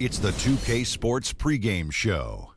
It's the 2K Sports pregame show.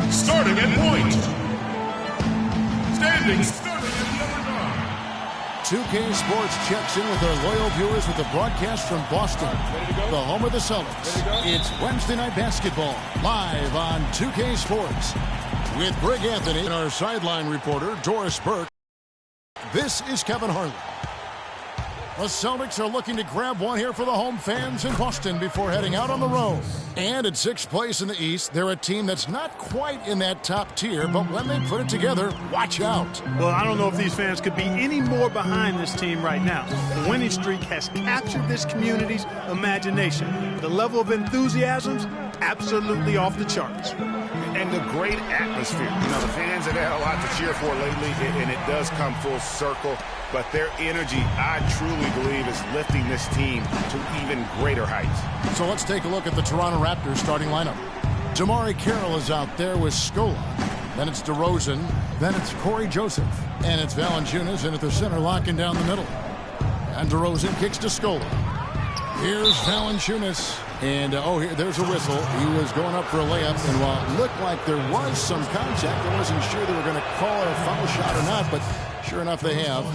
Starting at point. Standing starting at number 9. 2K Sports checks in with our loyal viewers with the broadcast from Boston, the home of the Celtics. It's Wednesday Night Basketball, live on 2K Sports. With Greg Anthony and our sideline reporter, Doris Burke. This is Kevin Harlan. The Celtics are looking to grab one here for the home fans in Boston before heading out on the road. And at 6th place in the East, they're a team that's not quite in that top tier, but when they put it together, watch out. Well, I don't know if these fans could be any more behind this team right now. The winning streak has captured this community's imagination. The level of enthusiasm's absolutely off the charts. And the great atmosphere. You know, the fans have had a lot to cheer for lately, and it does come full circle. But their energy, I truly believe, is lifting this team to even greater heights. So let's take a look at the Toronto Raptors starting lineup. Damari Carroll is out there with Scola. Then it's DeRozan. Then it's Corey Joseph. And it's Valanciunas in at the center, locking down the middle. And DeRozan kicks to Scola. Here's Valanciunas. And, there's a whistle. He was going up for a layup. And while it looked like there was some contact, I wasn't sure they were going to call it a foul shot or not. But sure enough, they have.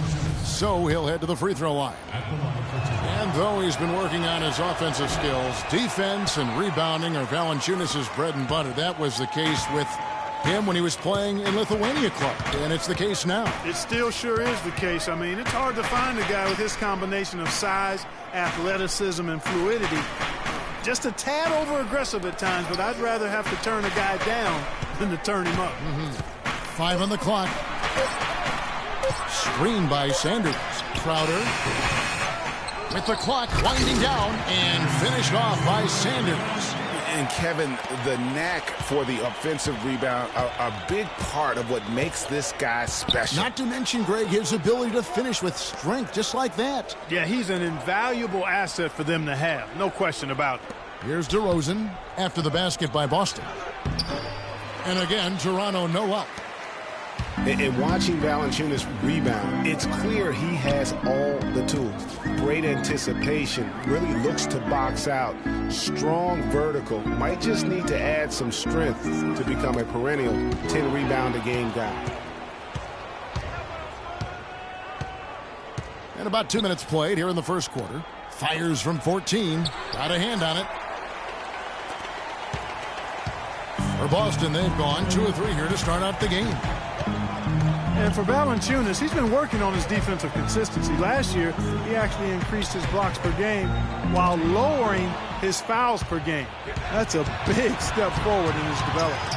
So he'll head to the free throw line. And though he's been working on his offensive skills, defense and rebounding are Valanciunas' bread and butter. That was the case with him when he was playing in Lithuania club, and it's the case now. It still sure is the case. I mean, it's hard to find a guy with his combination of size, athleticism, and fluidity. Just a tad over-aggressive at times, but I'd rather have to turn a guy down than to turn him up. 5 on the clock. Screen by Sanders. Crowder with the clock winding down and finished off by Sanders. And Kevin, the knack for the offensive rebound, a big part of what makes this guy special. Not to mention, Greg, his ability to finish with strength just like that. Yeah, he's an invaluable asset for them to have. No question about it. Here's DeRozan after the basket by Boston. And again, Toronto no up. And watching Valanciunas rebound, it's clear he has all the tools. Great anticipation, really looks to box out. Strong vertical, might just need to add some strength to become a perennial 10-rebound-a-game guy. And about 2 minutes played here in the first quarter. Fires from 14. Got a hand on it. For Boston, they've gone 2 of 3 here to start out the game. And for Valanciunas, he's been working on his defensive consistency. Last year, he actually increased his blocks per game while lowering his fouls per game. That's a big step forward in his development.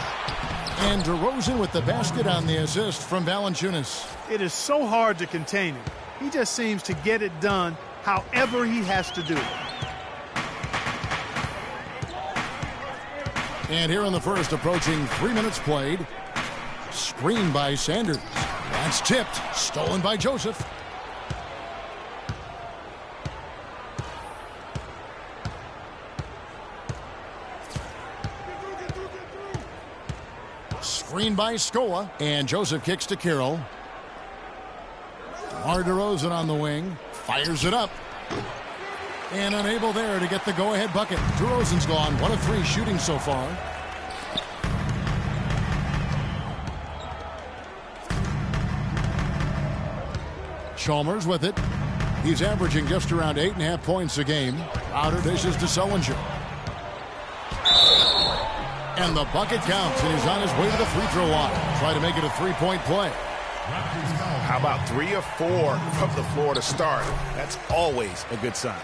And DeRozan with the basket on the assist from Valanciunas. It is so hard to contain him. He just seems to get it done however he has to do it. And here in the first, approaching 3 minutes played. Screen by Sanders. That's tipped. Stolen by Joseph. Screen by Scola. And Joseph kicks to Carroll. DeMar DeRozan on the wing. Fires it up. And unable there to get the go-ahead bucket. DeRozan's gone 1 of 3 shooting so far. Chalmers with it. He's averaging just around 8.5 points a game. Crowder dishes to Sullinger. And the bucket counts, and he's on his way to the free throw line. Try to make it a 3-point play. How about 3 or 4 from the floor to start? That's always a good sign.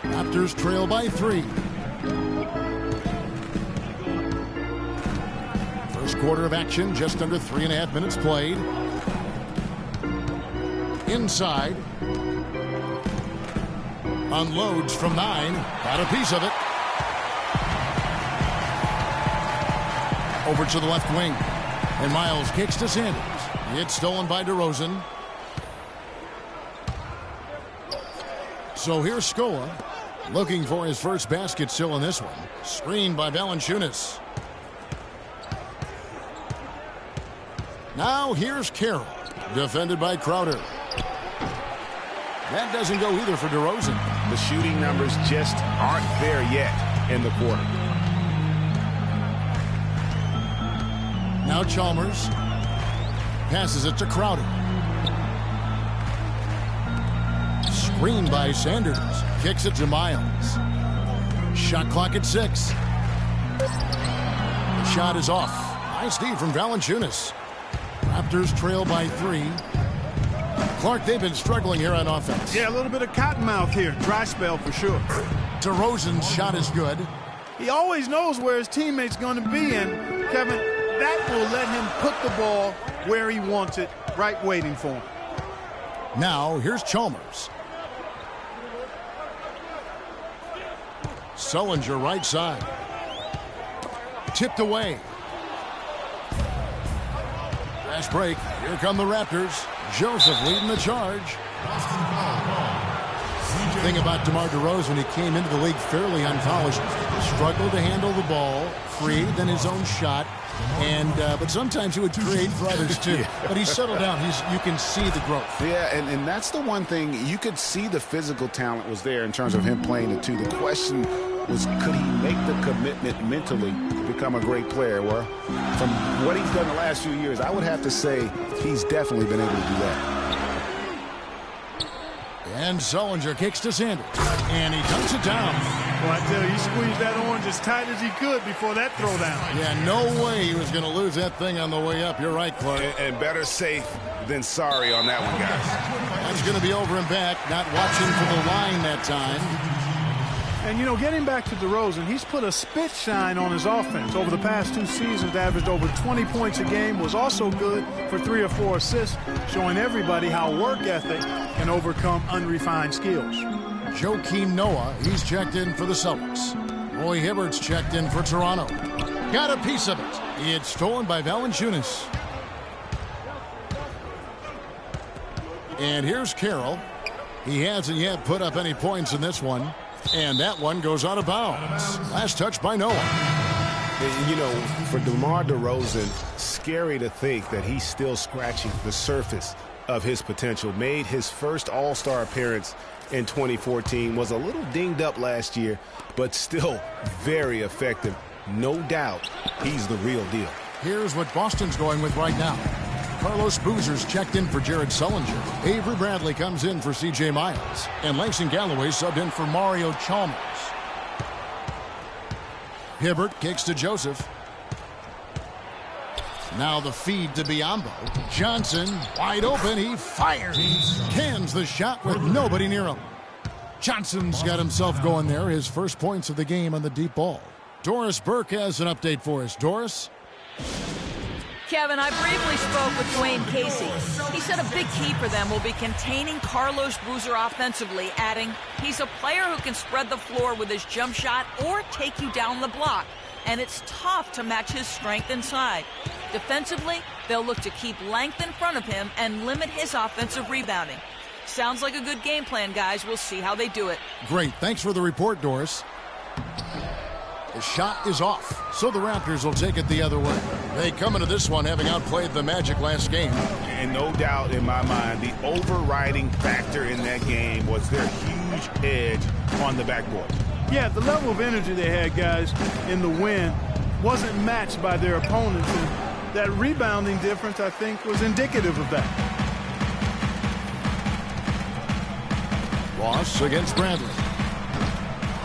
Raptors trail by 3. First quarter of action, just under 3.5 minutes played. Inside. Unloads from 9. Got a piece of it. Over to the left wing. And Miles kicks to Sanders. It's stolen by DeRozan. So here's Scola. Looking for his first basket still in this one. Screened by Valanciunas. Now here's Carroll. Defended by Crowder. That doesn't go either for DeRozan. The shooting numbers just aren't there yet in the quarter. Now Chalmers. Passes it to Crowder. Screened by Sanders. Kicks it to Miles. Shot clock at 6. The shot is off. Nice D from Valanciunas. Raptors trail by 3. Clark, they've been struggling here on offense. Yeah, a little bit of cottonmouth here. Dry spell for sure. DeRozan's shot is good. He always knows where his teammate's going to be, and Kevin, that will let him put the ball where he wants it, right waiting for him. Now, here's Chalmers. Sullinger right side. Tipped away. Fast break. Here come the Raptors. Joseph leading the charge. The thing about DeMar DeRozan, he came into the league fairly unpolished. Struggled to handle the ball, freed than his own shot. But sometimes he would create for others too. Yeah. But he's settled down. You can see the growth. Yeah, and that's the one thing. You could see the physical talent was there in terms of him playing the 2. The question was, could he make the commitment mentally to become a great player? Well, from what he's done the last few years, I would have to say he's definitely been able to do that. And Sullinger kicks to Sanders. And he dunks it down. Well, I tell you, he squeezed that orange as tight as he could before that throwdown. Yeah, no way he was going to lose that thing on the way up. You're right, Clark. And better safe than sorry on that one, guys. That's going to be over and back. Not watching for the line that time. And, you know, getting back to DeRozan, he's put a spit shine on his offense. Over the past 2 seasons, averaged over 20 points a game, was also good for 3 or 4 assists, showing everybody how work ethic can overcome unrefined skills. Joakim Noah, he's checked in for the Celtics. Roy Hibbert's checked in for Toronto. Got a piece of it. It's stolen by Valanciunas. And here's Carroll. He hasn't yet put up any points in this one. And that one goes out of bounds. Last touch by Noah. You know, for DeMar DeRozan, scary to think that he's still scratching the surface of his potential. Made his first All-Star appearance in 2014. Was a little dinged up last year, but still very effective. No doubt he's the real deal. Here's what Boston's going with right now. Carlos Boozer's checked in for Jared Sullinger. Avery Bradley comes in for C.J. Miles. And Langston Galloway subbed in for Mario Chalmers. Hibbert kicks to Joseph. Now the feed to Biyombo. Johnson, wide open, he fires. Cans the shot with nobody near him. Johnson's got himself going there. His first points of the game on the deep ball. Doris Burke has an update for us. Doris? Kevin, I briefly spoke with Dwayne Casey. He said a big key for them will be containing Carlos Boozer offensively, adding, he's a player who can spread the floor with his jump shot or take you down the block, and it's tough to match his strength inside. Defensively, they'll look to keep length in front of him and limit his offensive rebounding. Sounds like a good game plan, guys. We'll see how they do it. Great. Thanks for the report, Doris. The shot is off, so the Raptors will take it the other way. They come into this one having outplayed the Magic last game. And no doubt in my mind, the overriding factor in that game was their huge edge on the backboard. Yeah, the level of energy they had, guys, in the win wasn't matched by their opponents. And that rebounding difference, I think, was indicative of that. Ross against Bradley.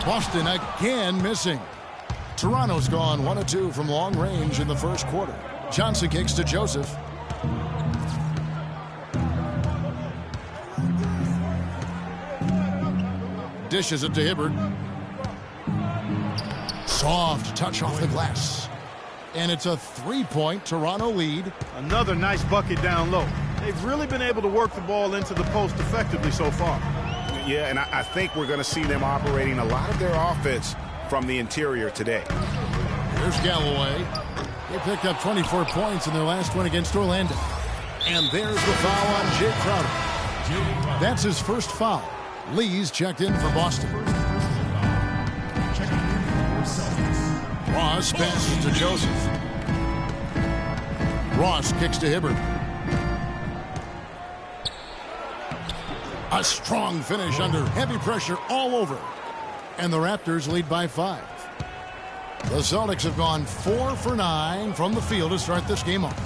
Boston again missing. Toronto's gone 1 of 2 from long range in the first quarter. Johnson kicks to Joseph. Dishes it to Hibbert. Soft touch off the glass. And it's a 3-point Toronto lead. Another nice bucket down low. They've really been able to work the ball into the post effectively so far. Yeah, and I think we're going to see them operating a lot of their offense from the interior today. Here's Galloway. They picked up 24 points in their last one against Orlando. And there's the foul on Jay Crowder. That's his first foul. Lee's checked in for Boston. Ross passes to Joseph. Ross kicks to Hibbert. A strong finish under heavy pressure all over. And the Raptors lead by 5. The Celtics have gone 4 for 9 from the field to start this game off.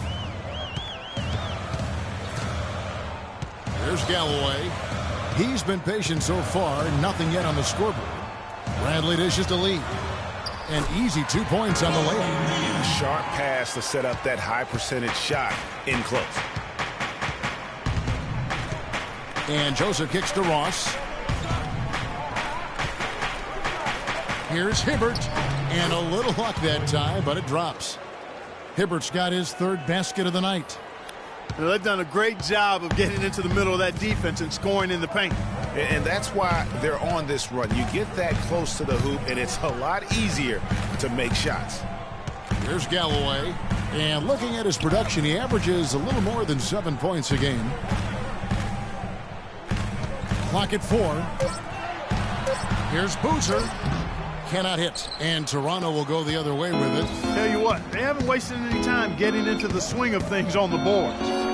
Here's Galloway. He's been patient so far. Nothing yet on the scoreboard. Bradley dishes to Lee. And easy 2 points on the layup. A sharp pass to set up that high percentage shot in close. And Joseph kicks to Ross. Here's Hibbert. And a little luck that time, but it drops. Hibbert's got his 3rd basket of the night. Now, they've done a great job of getting into the middle of that defense and scoring in the paint. And that's why they're on this run. You get that close to the hoop, and it's a lot easier to make shots. Here's Galloway. And looking at his production, he averages a little more than 7 points a game. Clock at 4. Here's Boozer. Cannot hit. And Toronto will go the other way with it. Tell you what, they haven't wasted any time getting into the swing of things on the board.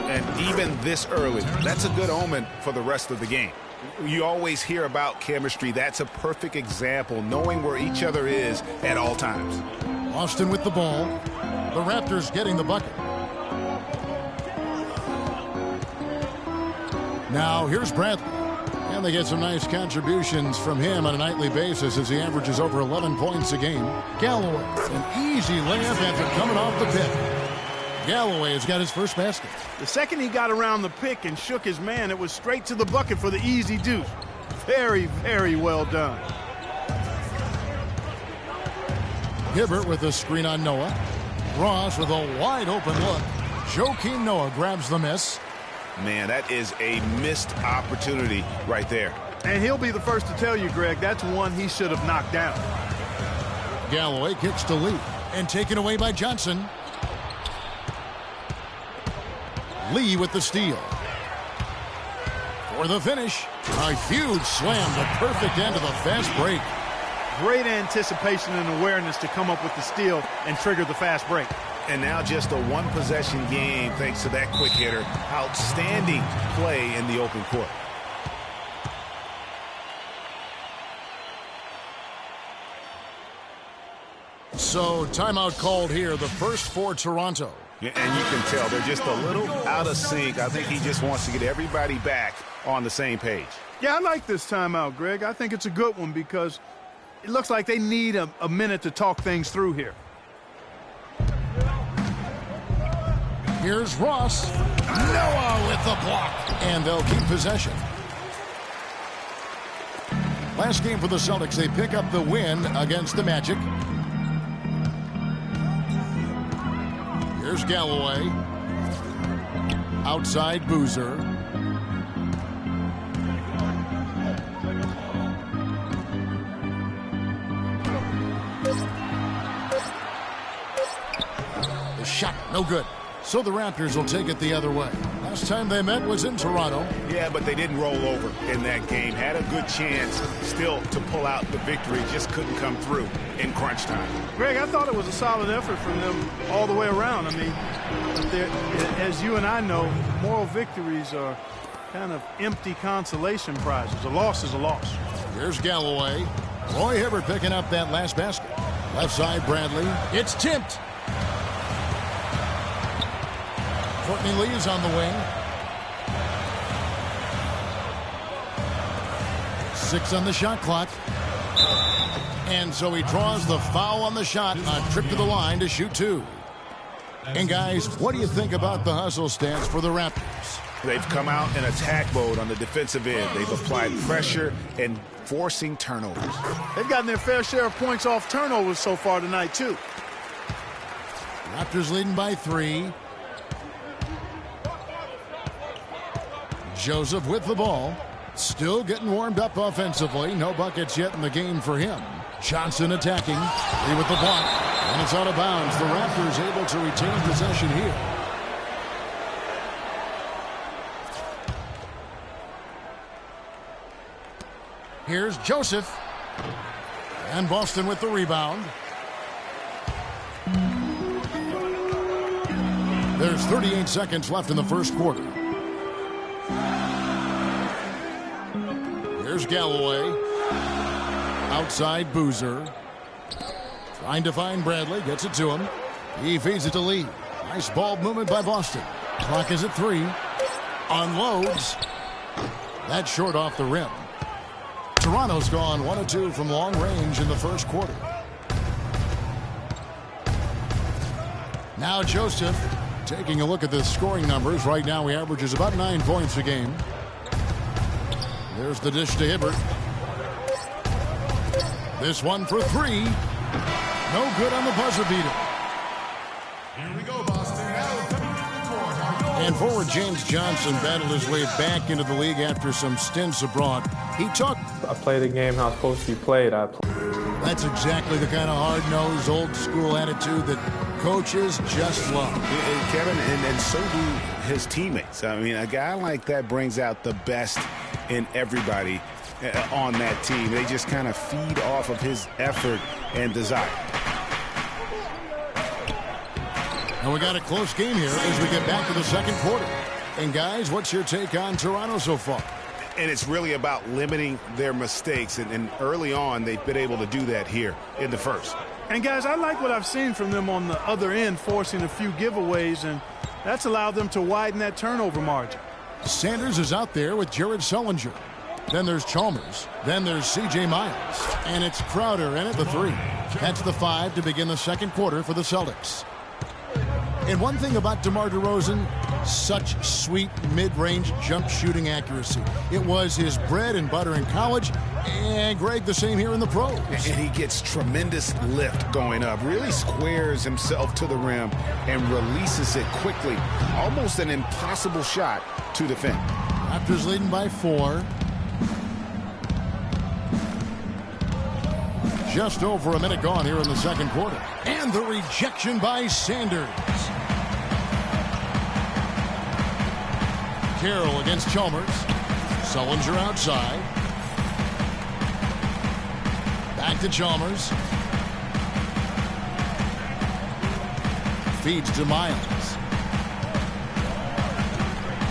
And even this early, that's a good omen for the rest of the game. You always hear about chemistry. That's a perfect example, knowing where each other is at all times. Austin with the ball. The Raptors getting the bucket. Now here's Bradley. And they get some nice contributions from him on a nightly basis as he averages over 11 points a game. Galloway, an easy layup after coming off the pick. Galloway has got his first basket. The second he got around the pick and shook his man, it was straight to the bucket for the easy deuce. Very, very well done. Hibbert with a screen on Noah. Ross with a wide open look. Joakim Noah grabs the miss. Man, that is a missed opportunity right there. And he'll be the first to tell you, Greg, that's one he should have knocked down. Galloway kicks to Lee. And taken away by Johnson. Lee with the steal. For the finish, a huge slam, the perfect end of the fast break. Great anticipation and awareness to come up with the steal and trigger the fast break. And now just a one-possession game thanks to that quick hitter. Outstanding play in the open court. So timeout called here, the first for Toronto. Yeah, and you can tell they're just a little out of sync. I think he just wants to get everybody back on the same page. Yeah, I like this timeout, Greg. I think it's a good one because it looks like they need a minute to talk things through here. Here's Ross. Noah with the block. And they'll keep possession. Last game for the Celtics, they pick up the win against the Magic. Here's Galloway. Outside Boozer. The shot, no good. So the Raptors will take it the other way. Last time they met was in Toronto. Yeah, but they didn't roll over in that game. Had a good chance still to pull out the victory. Just couldn't come through in crunch time. Greg, I thought it was a solid effort from them all the way around. I mean, as you and I know, moral victories are kind of empty consolation prizes. A loss is a loss. Here's Galloway. Roy Hibbert picking up that last basket. Left side, Bradley. It's tipped. Courtney Lee is on the wing. 6 on the shot clock. And so he draws the foul on the shot. A trip to the line to shoot 2. And guys, what do you think about the hustle stance for the Raptors? They've come out in attack mode on the defensive end. They've applied pressure and forcing turnovers. They've gotten their fair share of points off turnovers so far tonight, too. Raptors leading by 3. Joseph with the ball. Still getting warmed up offensively. No buckets yet in the game for him. Johnson attacking. Lee with the block. And it's out of bounds. The Raptors able to retain possession here. Here's Joseph. And Boston with the rebound. There's 38 seconds left in the first quarter. Here's Galloway. Outside Boozer. Trying to find Bradley. Gets it to him. He feeds it to Lee. Nice ball movement by Boston. Clock is at 3. Unloads. That's short off the rim. Toronto's gone 1 of 2 from long range in the first quarter. Now Joseph taking a look at the scoring numbers. Right now he averages about 9 points a game. There's the dish to Hibbert. This one for 3. No good on the buzzer beater. Here we go, Boston. Now coming to the court. And forward James Johnson battled his way back into the league after some stints abroad. He talked. I played the game how it's supposed to be played. That's exactly the kind of hard-nosed, old-school attitude that coaches just love. Kevin, and so do his teammates. I mean, a guy like that brings out the best in everybody on that team. They just kind of feed off of his effort and desire. And we got a close game here as we get back to the second quarter. And guys, what's your take on Toronto so far? And it's really about limiting their mistakes. And early on, they've been able to do that here in the first. And, guys, I like what I've seen from them on the other end, forcing a few giveaways, and that's allowed them to widen that turnover margin. Sanders is out there with Jared Sullinger. Then there's Chalmers. Then there's C.J. Miles. And it's Crowder in at the 3. That's the 5 to begin the second quarter for the Celtics. And one thing about DeMar DeRozan, such sweet mid-range jump shooting accuracy. It was his bread and butter in college, and Greg, the same here in the pros. And he gets tremendous lift going up, really squares himself to the rim and releases it quickly. Almost an impossible shot to defend. Raptors leading by 4. Just over a minute gone here in the second quarter. And the rejection by Sanders. Carroll against Chalmers. Sullinger outside. Back to Chalmers. Feeds to Miles.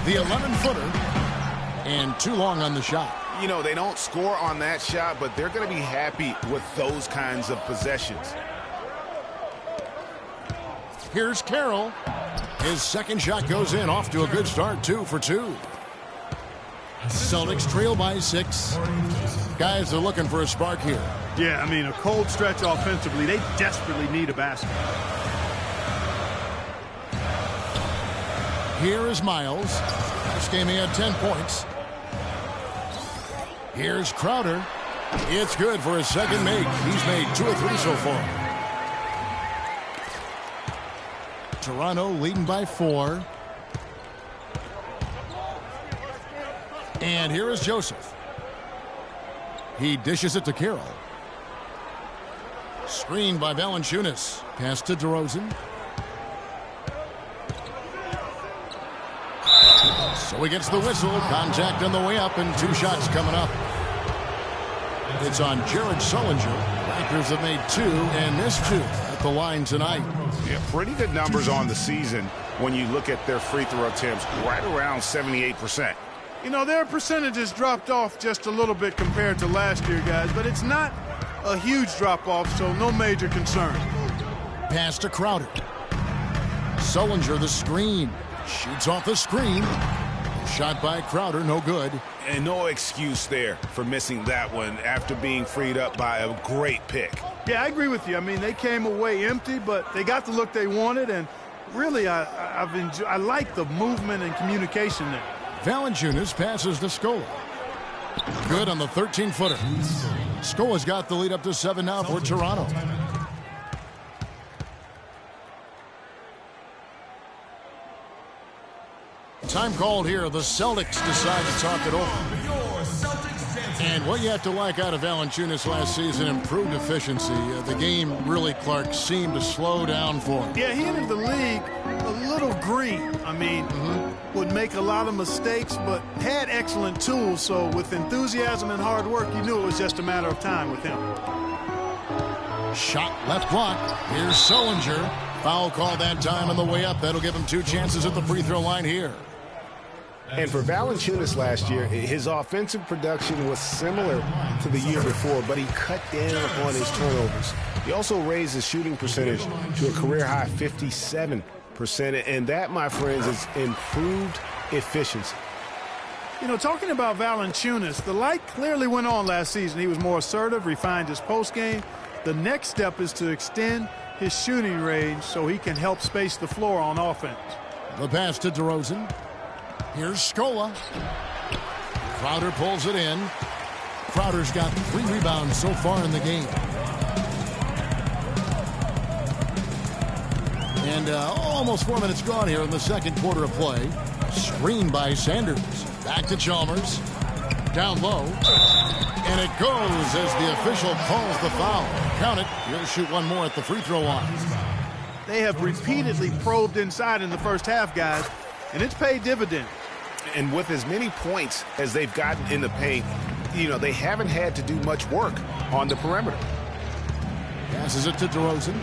The 11-footer. And too long on the shot. You know, they don't score on that shot, but they're going to be happy with those kinds of possessions. Here's Carroll. His second shot goes in, off to a good start, 2 for 2. Celtics trail by 6. Guys are looking for a spark here. Yeah, I mean, a cold stretch offensively. They desperately need a basket. Here is Miles. Last game he had 10 points. Here's Crowder. It's good for his second make. He's made 2 or 3 so far. Toronto leading by 4. And here is Joseph. He dishes it to Carroll. Screened by Valanciunas. Pass to DeRozan. So he gets the whistle. Contact on the way up and 2 shots coming up. It's on Jared Sullinger. Raptors have made 2 and missed 2 at the line tonight. Yeah, pretty good numbers on the season when you look at their free throw attempts, right around 78%. You know, their percentages dropped off just a little bit compared to last year, guys, but it's not a huge drop-off, so no major concern. Pass to Crowder. Sullinger the screen. Shoots off the screen. Shot by Crowder, no good. And no excuse there for missing that one after being freed up by a great pick. Yeah, I agree with you. I mean, they came away empty, but they got the look they wanted, and really, I like the movement and communication there. Valanciunas passes to Scola. Good on the 13-footer. Scola's got the lead up to 7 now for Toronto. Time called here. The Celtics decide to talk it over. And what you have to like out of Valanciunas last season, improved efficiency. The game really, Clark, seemed to slow down for him. Yeah, he entered the league a little green. I mean, would make a lot of mistakes, but had excellent tools. So with enthusiasm and hard work, you knew it was just a matter of time with him. Shot left block. Here's Sullinger. Foul call that time on the way up. That'll give him 2 chances at the free throw line here. And for Valanciunas last year, his offensive production was similar to the year before, but he cut down on his turnovers. He also raised his shooting percentage to a career-high 57%, and that, my friends, is improved efficiency. You know, talking about Valanciunas, the light clearly went on last season. He was more assertive, refined his post game. The next step is to extend his shooting range so he can help space the floor on offense. The pass to DeRozan. Here's Scola. Crowder pulls it in. Crowder's got 3 rebounds so far in the game. And almost 4 minutes gone here in the second quarter of play. Screened by Sanders. Back to Chalmers. Down low. And it goes as the official calls the foul. Count it. He'll shoot one more at the free throw line. They have repeatedly probed inside in the first half, guys, and it's paid dividends. And with as many points as they've gotten in the paint, you know, they haven't had to do much work on the perimeter. Passes it to DeRozan.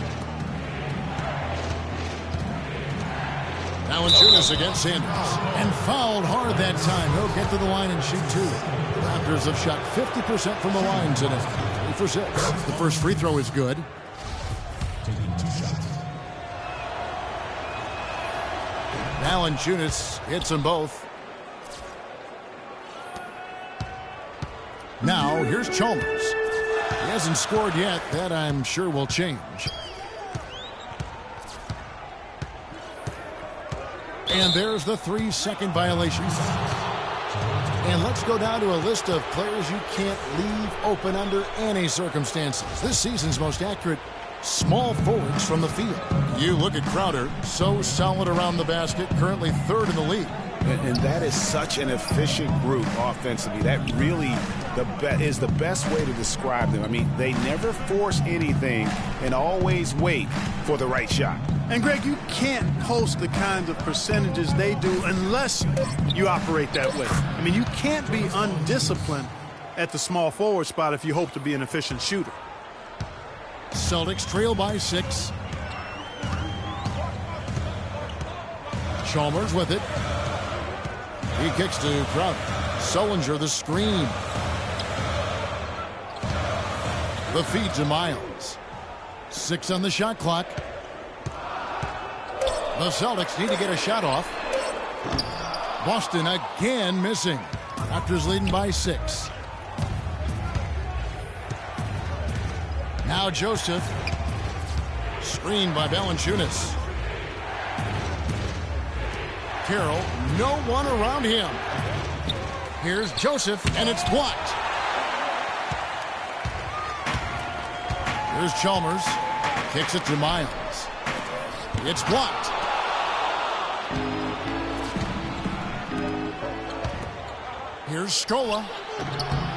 Valanciunas against Sanders. And fouled hard that time. He'll get to the line and shoot 2. The Raptors have shot 50% from the line today. 3 for 6. The first free throw is good. Valanciunas hits them both. Now, here's Chalmers. He hasn't scored yet. That, I'm sure, will change. And there's the 3-second violation. And let's go down to a list of players you can't leave open under any circumstances. This season's most accurate small forwards from the field. You look at Crowder, so solid around the basket, currently 3rd in the league. And that is such an efficient group offensively. That really is the best way to describe them. I mean, they never force anything and always wait for the right shot. And, Greg, you can't post the kinds of percentages they do unless you operate that way. I mean, you can't be undisciplined at the small forward spot if you hope to be an efficient shooter. Celtics trail by 6. Chalmers with it. He kicks to Crowder. Sullinger the screen. The feed to Miles. 6 on the shot clock. The Celtics need to get a shot off. Boston again missing. Raptors leading by 6. Now Joseph. Screened by Valanciunas. Carroll, no one around him. Here's Joseph, and it's blocked. Here's Chalmers. Kicks it to Miles. It's blocked. Here's Scola.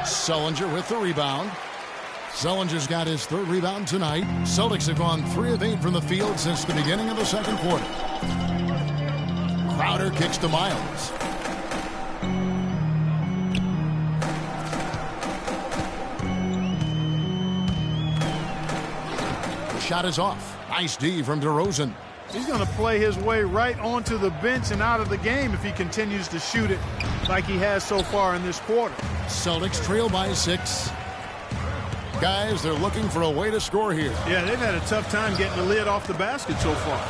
Sullinger with the rebound. Sullinger's got his 3rd rebound tonight. Celtics have gone 3 of 8 from the field since the beginning of the second quarter. Crowder kicks to Miles. The shot is off. Nice D from DeRozan. He's going to play his way right onto the bench and out of the game if he continues to shoot it like he has so far in this quarter. Celtics trail by 6. Guys, they're looking for a way to score here. Yeah, they've had a tough time getting the lid off the basket so far.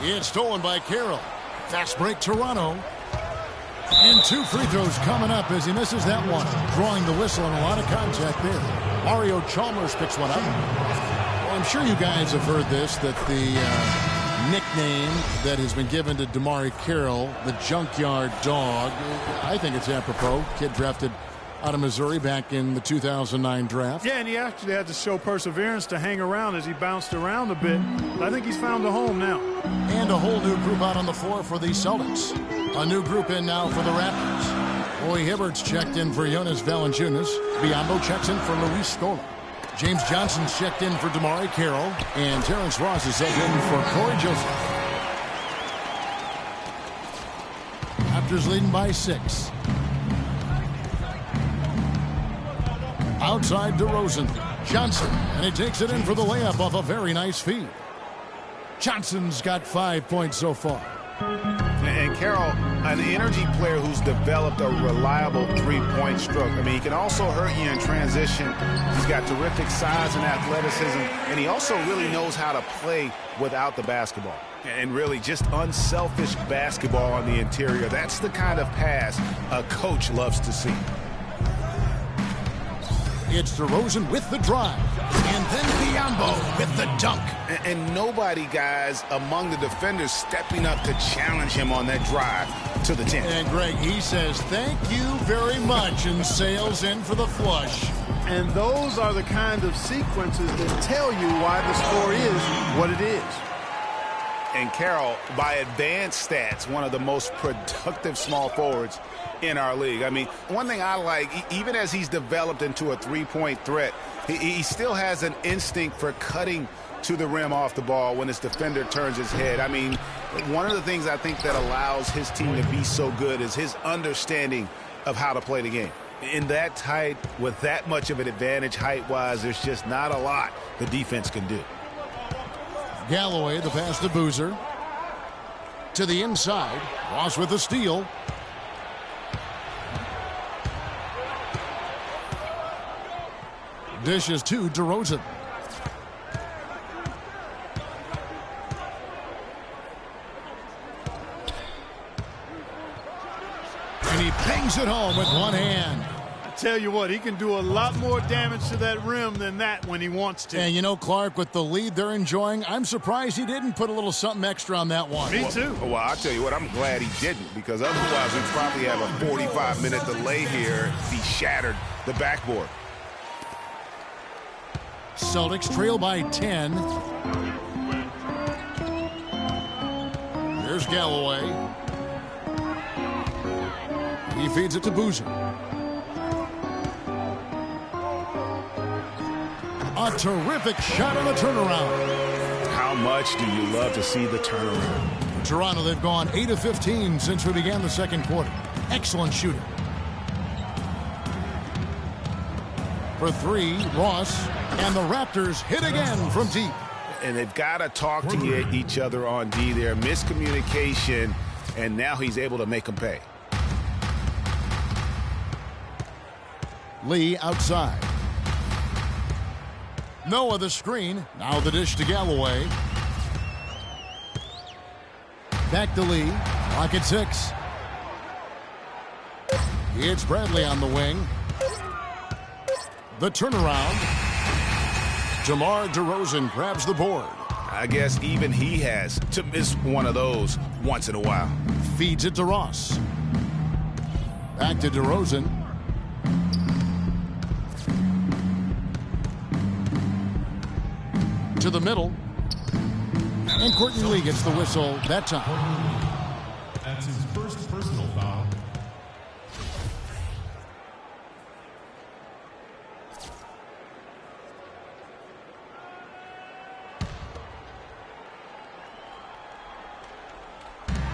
It's stolen by Carroll. Fast break Toronto. And 2 free throws coming up as he misses that one. Drawing the whistle and a lot of contact there. Mario Chalmers picks one up. Well, I'm sure you guys have heard this, that the nickname that has been given to DeMarre Carroll, the Junkyard Dog. I think it's apropos. Kid drafted out of Missouri back in the 2009 draft. Yeah, and he actually had to show perseverance to hang around as he bounced around a bit. But I think he's found a home now. And a whole new group out on the floor for the Celtics. A new group in now for the Raptors. Roy Hibbert's checked in for Jonas Valanciunas. Biyombo checks in for Luis Scola. James Johnson's checked in for DeMarre Carroll. And Terrence Ross is set in for Corey Joseph. Raptors leading by 6. Outside DeRozan. Johnson. And he takes it in for the layup off a very nice feed. Johnson's got 5 points so far. And Carroll, an energy player who's developed a reliable three-point stroke. I mean, he can also hurt you in transition. He's got terrific size and athleticism, and he also really knows how to play without the basketball. And really just unselfish basketball on the interior. That's the kind of pass a coach loves to see. It's DeRozan with the drive. And then Biyombo with the dunk. And nobody, guys, among the defenders stepping up to challenge him on that drive to the 10. And Greg, he says, thank you very much, and sails in for the flush. And those are the kind of sequences that tell you why the score is what it is. And Carroll, by advanced stats, one of the most productive small forwards in our league. I mean, one thing I like, even as he's developed into a three-point threat, he still has an instinct for cutting to the rim off the ball when his defender turns his head. I mean, one of the things I think that allows his team to be so good is his understanding of how to play the game. In that tight, with that much of an advantage height-wise, there's just not a lot the defense can do. Galloway, the pass to Boozer. To the inside. Ross with the steal. Dishes to DeRozan. And he bangs it home with one hand. I tell you what, he can do a lot more damage to that rim than that when he wants to. And you know, Clark, with the lead they're enjoying, I'm surprised he didn't put a little something extra on that one. Me too. Well, I'll tell you what, I'm glad he didn't, because otherwise we'd probably have a 45-minute delay here if he shattered the backboard. Celtics trail by 10. Here's Galloway. He feeds it to Boozer. A terrific shot on the turnaround. How much do you love to see the turnaround? For Toronto, they've gone 8 of 15 since we began the second quarter. Excellent shooting. For 3, Ross. And the Raptors hit again from deep. And they've got to talk to each other on D there. Miscommunication, and now he's able to make them pay. Lee outside. Noah the screen. Now the dish to Galloway. Back to Lee. Clock at 6. It's Bradley on the wing. The turnaround. DeMar DeRozan grabs the board. I guess even he has to miss one of those once in a while. Feeds it to Ross. Back to DeRozan. To the middle. And Courtney Lee gets the whistle that time. That's his first personal foul.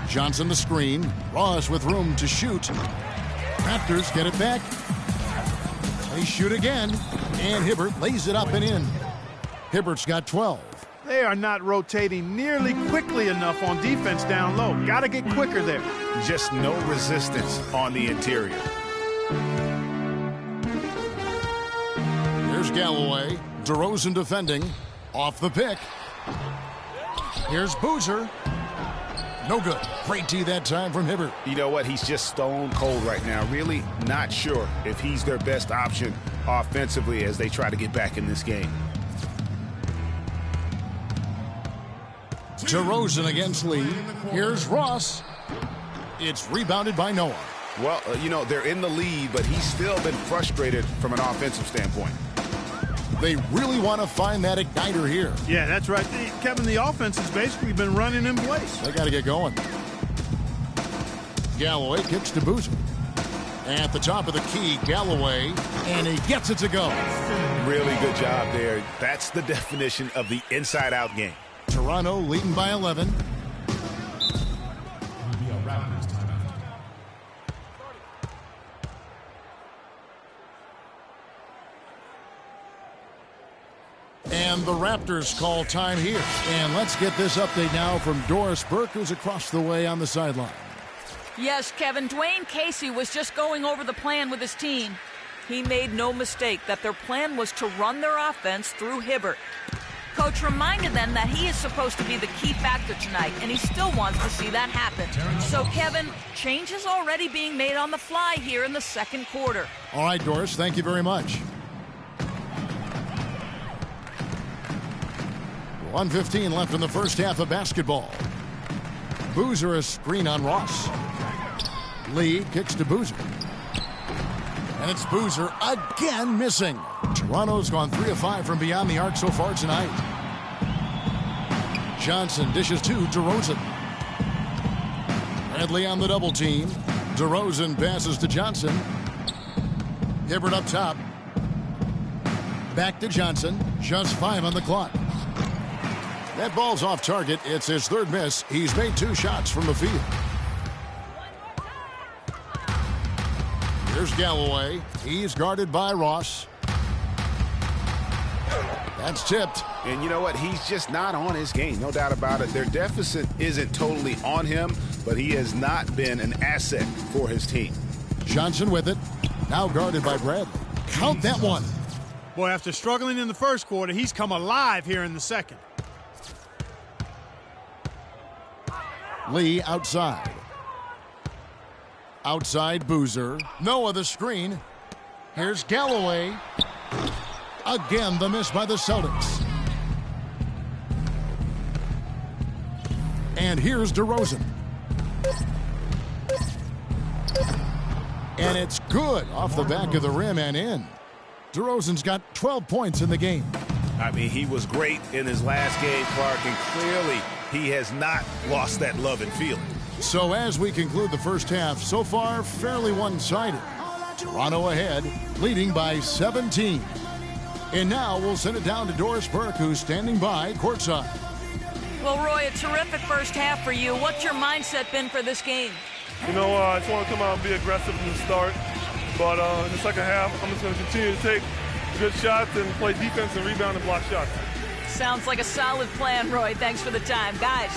Johnson the screen. Ross with room to shoot. Raptors get it back. They shoot again. And Hibbert lays it up and in. Hibbert's got 12. They are not rotating nearly quickly enough on defense down low. Got to get quicker there. Just no resistance on the interior. Here's Galloway. DeRozan defending. Off the pick. Here's Boozer. No good. Great D that time from Hibbert. You know what? He's just stone cold right now. Really not sure if he's their best option offensively as they try to get back in this game. DeRozan against Lee. Here's Ross. It's rebounded by Noah. Well, they're in the lead, but he's still been frustrated from an offensive standpoint. They really want to find that igniter here. Yeah, that's right. Kevin, the offense has basically been running in place. They got to get going. Galloway kicks to Boozer. At the top of the key, Galloway, and he gets it to go. Really good job there. That's the definition of the inside-out game. Toronto leading by 11. And the Raptors call time here. And let's get this update now from Doris Burke, who's across the way on the sideline. Yes, Kevin, Dwayne Casey was just going over the plan with his team. He made no mistake that their plan was to run their offense through Hibbert. Coach reminded them that he is supposed to be the key factor tonight, and he still wants to see that happen. So, Kevin, change is already being made on the fly here in the second quarter. All right, Doris, thank you very much. 1:15 left in the first half of basketball. Boozer a screen on Ross. Lee kicks to Boozer. And it's Boozer again missing. Toronto's gone 3 of 5 from beyond the arc so far tonight. Johnson dishes to DeRozan. Bradley on the double team. DeRozan passes to Johnson. Hibbert up top. Back to Johnson. Just 5 on the clock. That ball's off target. It's his third miss. He's made 2 shots from the field. Here's Galloway. He's guarded by Ross. That's tipped. And you know what? He's just not on his game. No doubt about it. Their deficit isn't totally on him, but he has not been an asset for his team. Johnson with it. Now guarded by Bradley. Count that one. Boy, after struggling in the first quarter, he's come alive here in the second. Lee outside. Outside Boozer. Noah the screen. Here's Galloway. Again the miss by the Celtics. And here's DeRozan. And it's good off the back of the rim and in. DeRozan's got 12 points in the game. I mean, he was great in his last game, Clark, and clearly he has not lost that love and feeling. So as we conclude the first half, so far fairly one-sided. Toronto ahead, leading by 17. And now we'll send it down to Doris Burke, who's standing by courtside. Well, Roy, a terrific first half for you. What's your mindset been for this game? I just want to come out and be aggressive from the start. But in the second half, I'm just going to continue to take good shots and play defense and rebound and block shots. Sounds like a solid plan, Roy. Thanks for the time. Guys.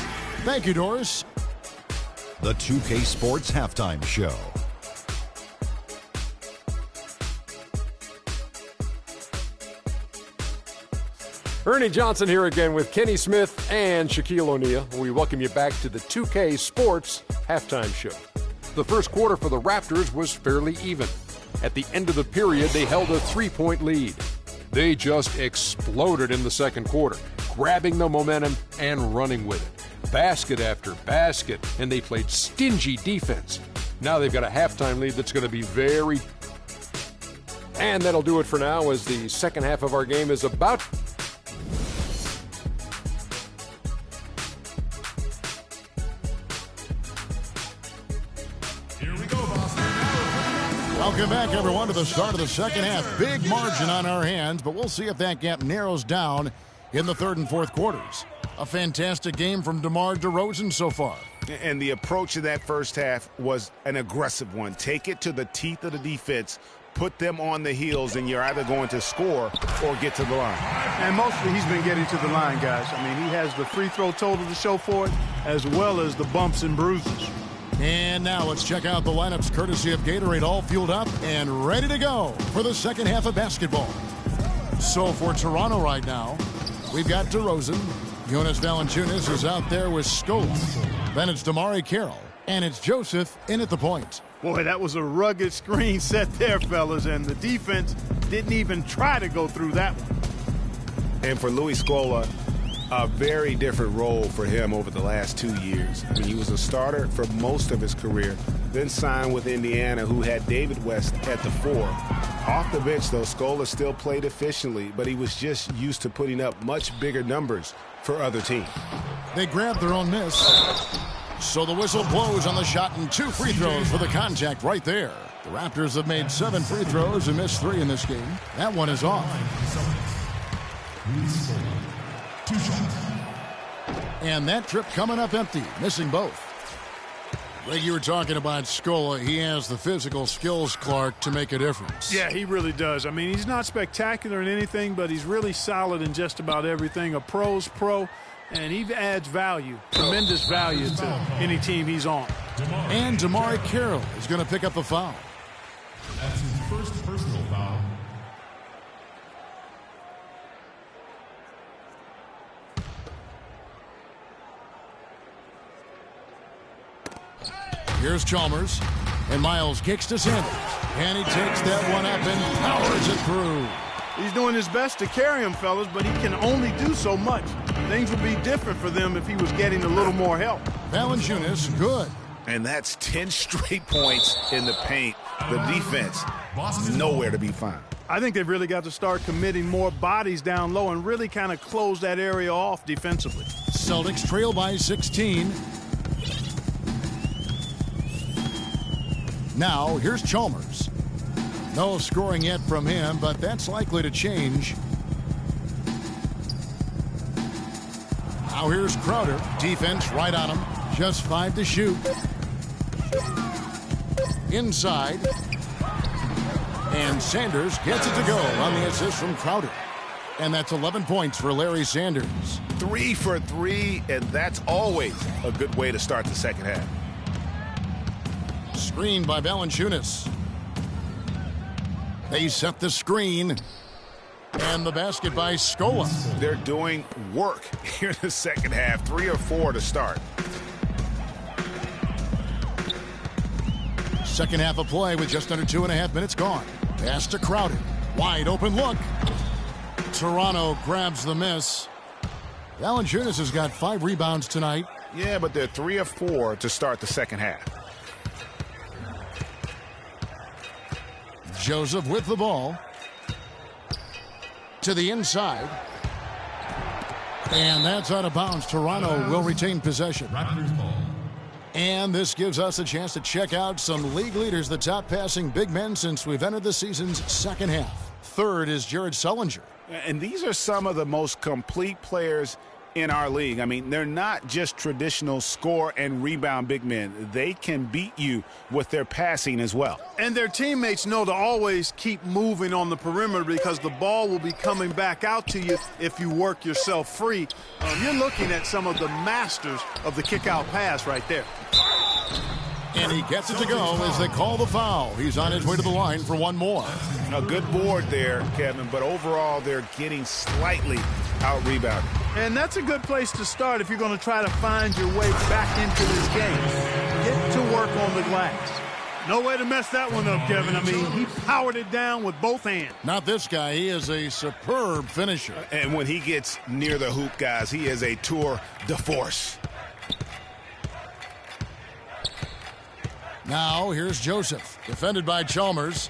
Thank you, Doris. The 2K Sports Halftime Show. Ernie Johnson here again with Kenny Smith and Shaquille O'Neal. We welcome you back to the 2K Sports Halftime Show. The first quarter for the Raptors was fairly even. At the end of the period, they held a 3-point lead. They just exploded in the second quarter, grabbing the momentum and running with it. Basket after basket, and they played stingy defense. Now they've got a halftime lead that's going to be very... And that'll do it for now as the second half of our game is about... Welcome back, everyone, to the start of the second half. Big margin on our hands, but we'll see if that gap narrows down in the third and fourth quarters. A fantastic game from DeMar DeRozan so far. And the approach in that first half was an aggressive one. Take it to the teeth of the defense, put them on the heels, and you're either going to score or get to the line. And mostly he's been getting to the line, guys. I mean, he has the free throw total to show for it, as well as the bumps and bruises. And now let's check out the lineups courtesy of Gatorade, all fueled up and ready to go for the second half of basketball. So for Toronto right now, we've got DeRozan. Jonas Valanciunas is out there with Scola. Then it's Damari Carroll. And it's Joseph in at the point. Boy, that was a rugged screen set there, fellas, and the defense didn't even try to go through that one. And for Louis Scola, A very different role for him over the last 2 years. I mean, he was a starter for most of his career, then signed with Indiana, who had David West at the 4. Off the bench, though, Scola still played efficiently, but he was just used to putting up much bigger numbers for other teams. They grabbed their own miss. So the whistle blows on the shot, and 2 free throws for the contact right there. The Raptors have made 7 free throws and missed 3 in this game. That one is off. And that trip coming up empty, missing both. Like you were talking about Scola, he has the physical skills, Clark, to make a difference. Yeah, he really does. I mean, he's not spectacular in anything, but he's really solid in just about everything. A pro's pro, and he adds value, tremendous value to any team he's on. And Damari Carroll is going to pick up a foul. That's his first personal foul. Here's Chalmers, and Miles kicks to Sanders, and he takes that one up and powers it through. He's doing his best to carry him, fellas, but he can only do so much. Things would be different for them if he was getting a little more help. Valanciunas, good. And that's 10 straight points in the paint. The defense, nowhere to be found. I think they've really got to start committing more bodies down low and really kind of close that area off defensively. Celtics trail by 16. Now, here's Chalmers. No scoring yet from him, but that's likely to change. Now here's Crowder. Defense right on him. Just 5 to shoot. Inside. And Sanders gets it to go on the assist from Crowder. And that's 11 points for Larry Sanders. 3 for 3, and that's always a good way to start the second half. Screen by Valanciunas. They set the screen. And the basket by Scola. They're doing work here in the second half. 3 or 4 to start. Second half of play with just under 2.5 minutes gone. Pass to Crowder. Wide open look. Toronto grabs the miss. Valanciunas has got 5 rebounds tonight. Yeah, but they're 3 or 4 to start the second half. Joseph with the ball. To the inside. And that's out of bounds. Toronto will retain possession. Raptors ball. And this gives us a chance to check out some league leaders, the top passing big men since we've entered the season's second half. Third is Jared Sullinger. And these are some of the most complete players in our league. I mean, they're not just traditional score and rebound big men. They can beat you with their passing as well. And their teammates know to always keep moving on the perimeter because the ball will be coming back out to you if you work yourself free. You're looking at some of the masters of the kick-out pass right there. And he gets it to go as they call the foul. He's on his way to the line for one more. A good board there, Kevin, but overall they're getting slightly out-rebounded. And that's a good place to start if you're going to try to find your way back into this game. Get to work on the glass. No way to mess that one up, Kevin. I mean, he powered it down with both hands. Not this guy. He is a superb finisher. And when he gets near the hoop, guys, he is a tour de force. Now, here's Joseph, defended by Chalmers.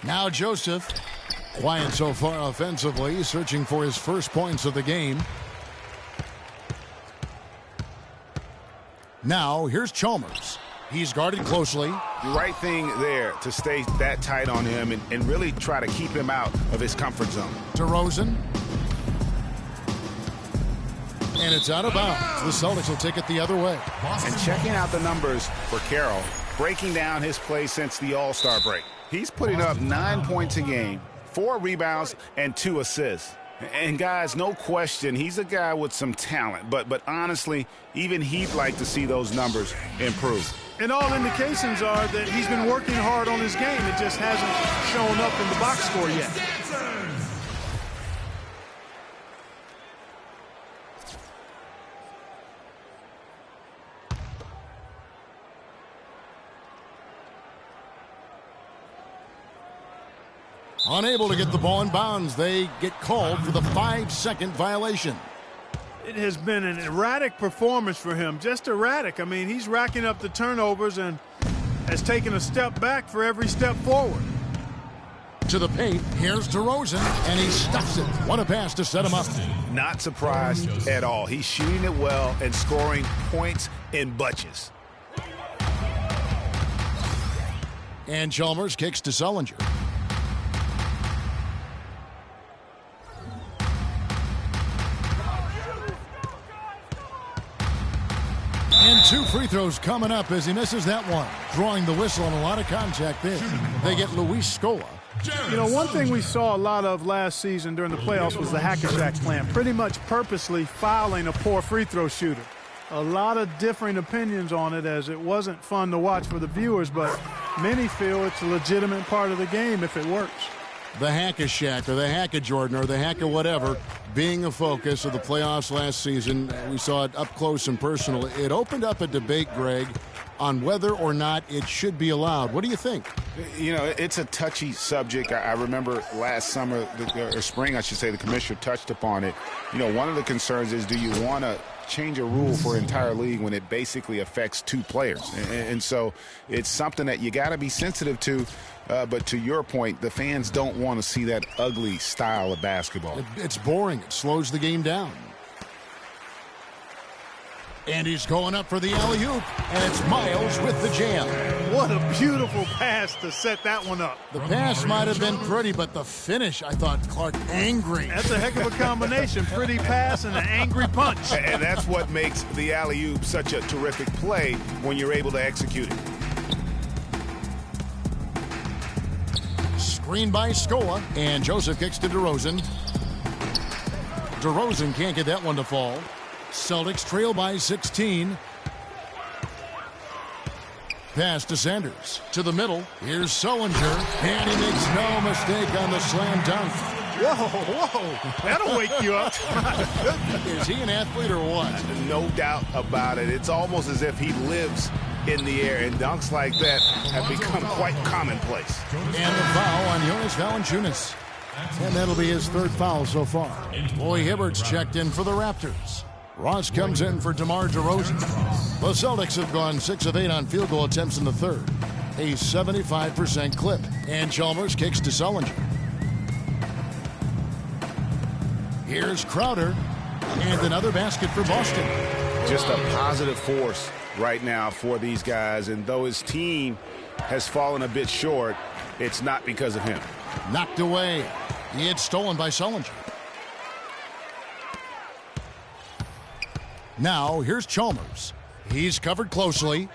Now Joseph, quiet so far offensively, searching for his first points of the game. Now, here's Chalmers. He's guarded closely. The right thing there to stay that tight on him and really try to keep him out of his comfort zone. DeRozan. And it's out of bounds. The Celtics will take it the other way. And checking out the numbers for Carroll, breaking down his play since the All-Star break. He's putting up 9 points a game, 4 rebounds, and 2 assists. And guys, no question, he's a guy with some talent. But honestly, even he'd like to see those numbers improve. And all indications are that he's been working hard on his game. It just hasn't shown up in the box score yet. Unable to get the ball in bounds. They get called for the 5-second violation. It has been an erratic performance for him, just erratic. I mean, he's racking up the turnovers and has taken a step back for every step forward. To the paint, here's DeRozan, and he stuffs it. What a pass to set him up. Not surprised at all. He's shooting it well and scoring points in bunches. And Chalmers kicks to Sullinger. And 2 free throws coming up as he misses that one. Drawing the whistle and a lot of contact there. They get Luis Scola. You know, one thing we saw a lot of last season during the playoffs was the hack-a-shack plan, pretty much purposely fouling a poor free throw shooter. A lot of differing opinions on it, as it wasn't fun to watch for the viewers, but many feel it's a legitimate part of the game if it works. The hack-a-shack or the hack-a-Jordan or the hack-a-whatever being a focus of the playoffs last season. We saw it up close and personal. It opened up a debate, Greg, on whether or not it should be allowed. What do you think? You know, it's a touchy subject. I remember last summer, or spring, I should say, the commissioner touched upon it. You know, one of the concerns is, do you want to change a rule for an entire league when it basically affects 2 players? And so it's something that you got to be sensitive to. But to your point, the fans don't want to see that ugly style of basketball. It's boring. It slows the game down. And he's going up for the alley-oop, and it's Miles with the jam. What a beautiful pass to set that one up. The pass might have been pretty, but the finish, I thought, Clark, angry. That's a heck of a combination. Pretty pass and an angry punch. And that's what makes the alley-oop such a terrific play when you're able to execute it. Screen by Scola, and Joseph kicks to DeRozan. DeRozan can't get that one to fall. Celtics trail by 16. Pass to Sanders. To the middle. Here's Sullinger. And he makes no mistake on the slam dunk. Whoa. That'll wake you up. Is he an athlete or what? No doubt about it. It's almost as if he lives in the air, and dunks like that have become quite commonplace. And the foul on Jonas Valanciunas. And that'll be his 3rd foul so far. Roy Hibbert's checked in for the Raptors. Ross comes in for DeMar DeRozan. The Celtics have gone 6 of 8 on field goal attempts in the 3rd. A 75% clip. And Chalmers kicks to Sullinger. Here's Crowder. And another basket for Boston. Just a positive force right now for these guys. And though his team has fallen a bit short, it's not because of him. Knocked away. It's stolen by Sullinger. Now, here's Chalmers. He's covered closely.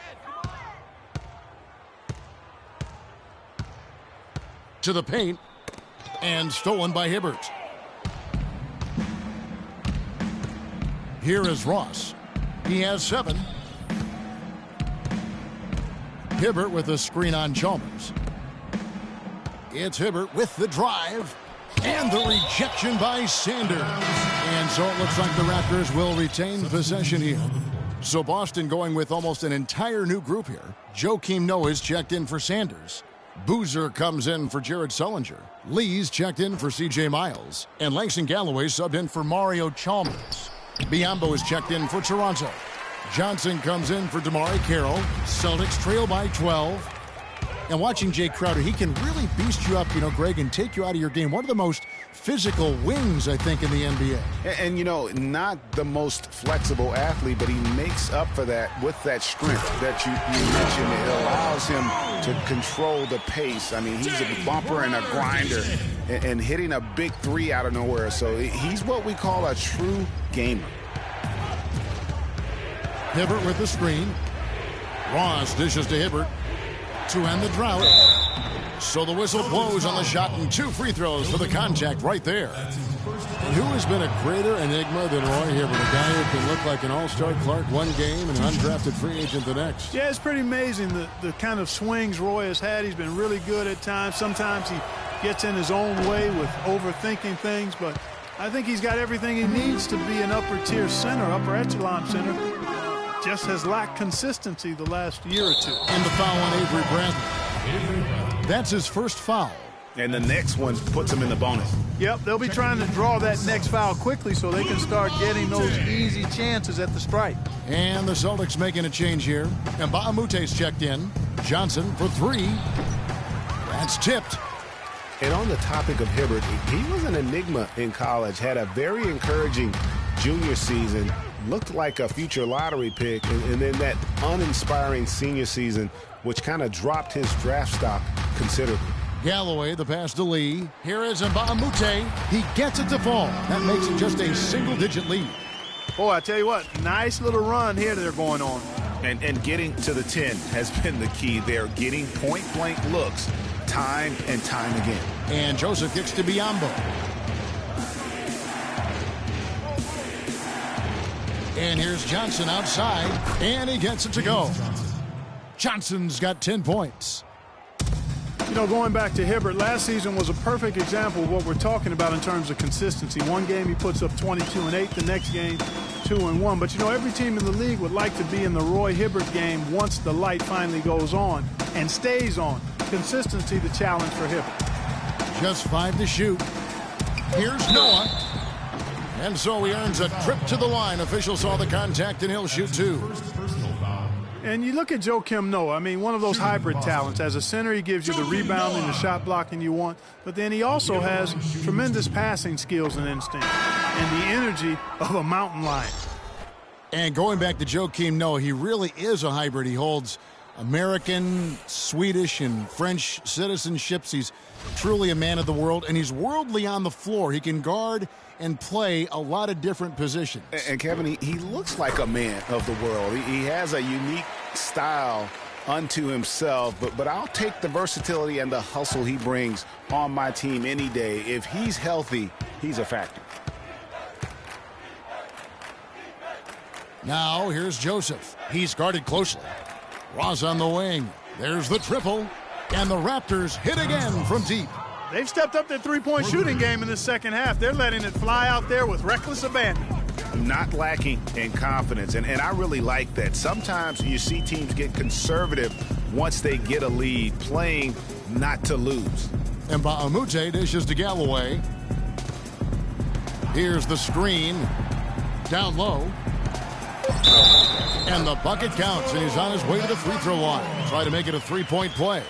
To the paint. And stolen by Hibbert. Here is Ross. He has 7. Hibbert with a screen on Chalmers. It's Hibbert with the drive. And the rejection by Sanders. And so it looks like the Raptors will retain possession here. So Boston going with almost an entire new group here. Joakim Noah's checked in for Sanders. Boozer comes in for Jared Sullinger. Lee's checked in for C.J. Miles. And Langston Galloway subbed in for Mario Chalmers. Biyombo is checked in for Toronto. Johnson comes in for DeMar Carroll. Celtics trail by 12. And watching Jay Crowder, he can really beast you up, Greg, and take you out of your game. One of the most physical wings, I think, in the NBA. And not the most flexible athlete, but he makes up for that with that strength that you mentioned. It allows him to control the pace. I mean, he's a bumper and a grinder and hitting a big 3 out of nowhere. So he's what we call a true gamer. Hibbert with the screen. Ross dishes to Hibbert to end the drought. So the whistle blows on the shot, and 2 free throws for the contact right there. And who has been a greater enigma than Roy Hibbert, a guy who can look like an all-star Clark one game and an undrafted free agent the next? Yeah, it's pretty amazing the kind of swings Roy has had. He's been really good at times. Sometimes he gets in his own way with overthinking things, but I think he's got everything he needs to be an upper-tier center, upper echelon center. Just has lacked consistency the last year or 2. And the foul on Avery Bradley. That's his first foul. And the next one puts them in the bonus. Yep, they'll be trying to draw that next foul quickly so they can start getting those easy chances at the stripe. And the Celtics making a change here. And Baamute's checked in. Johnson for 3. That's tipped. And on the topic of Hibbert, he was an enigma in college, had a very encouraging junior season, looked like a future lottery pick, and then that uninspiring senior season, which kind of dropped his draft stock considerably. Galloway, the pass to Lee. Here is Mbamute. He gets it to fall. That makes it just a single-digit lead. Boy, I tell you what, nice little run here they're going on. And getting to the 10 has been the key. They're getting point-blank looks time and time again. And Joseph kicks to Biyombo. And here's Johnson outside, and he gets it to go. Johnson's got 10 points. You know, going back to Hibbert, last season was a perfect example of what we're talking about in terms of consistency. One game he puts up 22 and 8, the next game 2 and 1. But you know, every team in the league would like to be in the Roy Hibbert game once the light finally goes on and stays on. Consistency, the challenge for Hibbert. Just 5 to shoot. Here's Noah. And so he earns a trip to the line. Official saw the contact, and he'll shoot 2. And you look at Joakim Noah, I mean, one of those hybrid talents. As a center, he gives you the rebounding, the shot blocking you want. But then he also has tremendous passing skills and instinct and the energy of a mountain lion. And going back to Joakim Noah, he really is a hybrid. He holds American, Swedish, and French citizenships. He's truly a man of the world, and he's worldly on the floor. He can guard and play a lot of different positions. And Kevin, he looks like a man of the world. He has a unique style unto himself, but I'll take the versatility and the hustle he brings on my team any day. If he's healthy, he's a factor. Now here's Joseph. He's guarded closely. Ross on the wing. There's the triple. And the Raptors hit again from deep. They've stepped up their three-point shooting game in the second half. They're letting it fly out there with reckless abandon. Not lacking in confidence, and I really like that. Sometimes you see teams get conservative once they get a lead, playing not to lose. And Baamoute dishes to Galloway. Here's the screen. Down low. And the bucket counts, and he's on his way to the free throw line. Try to make it a three-point play.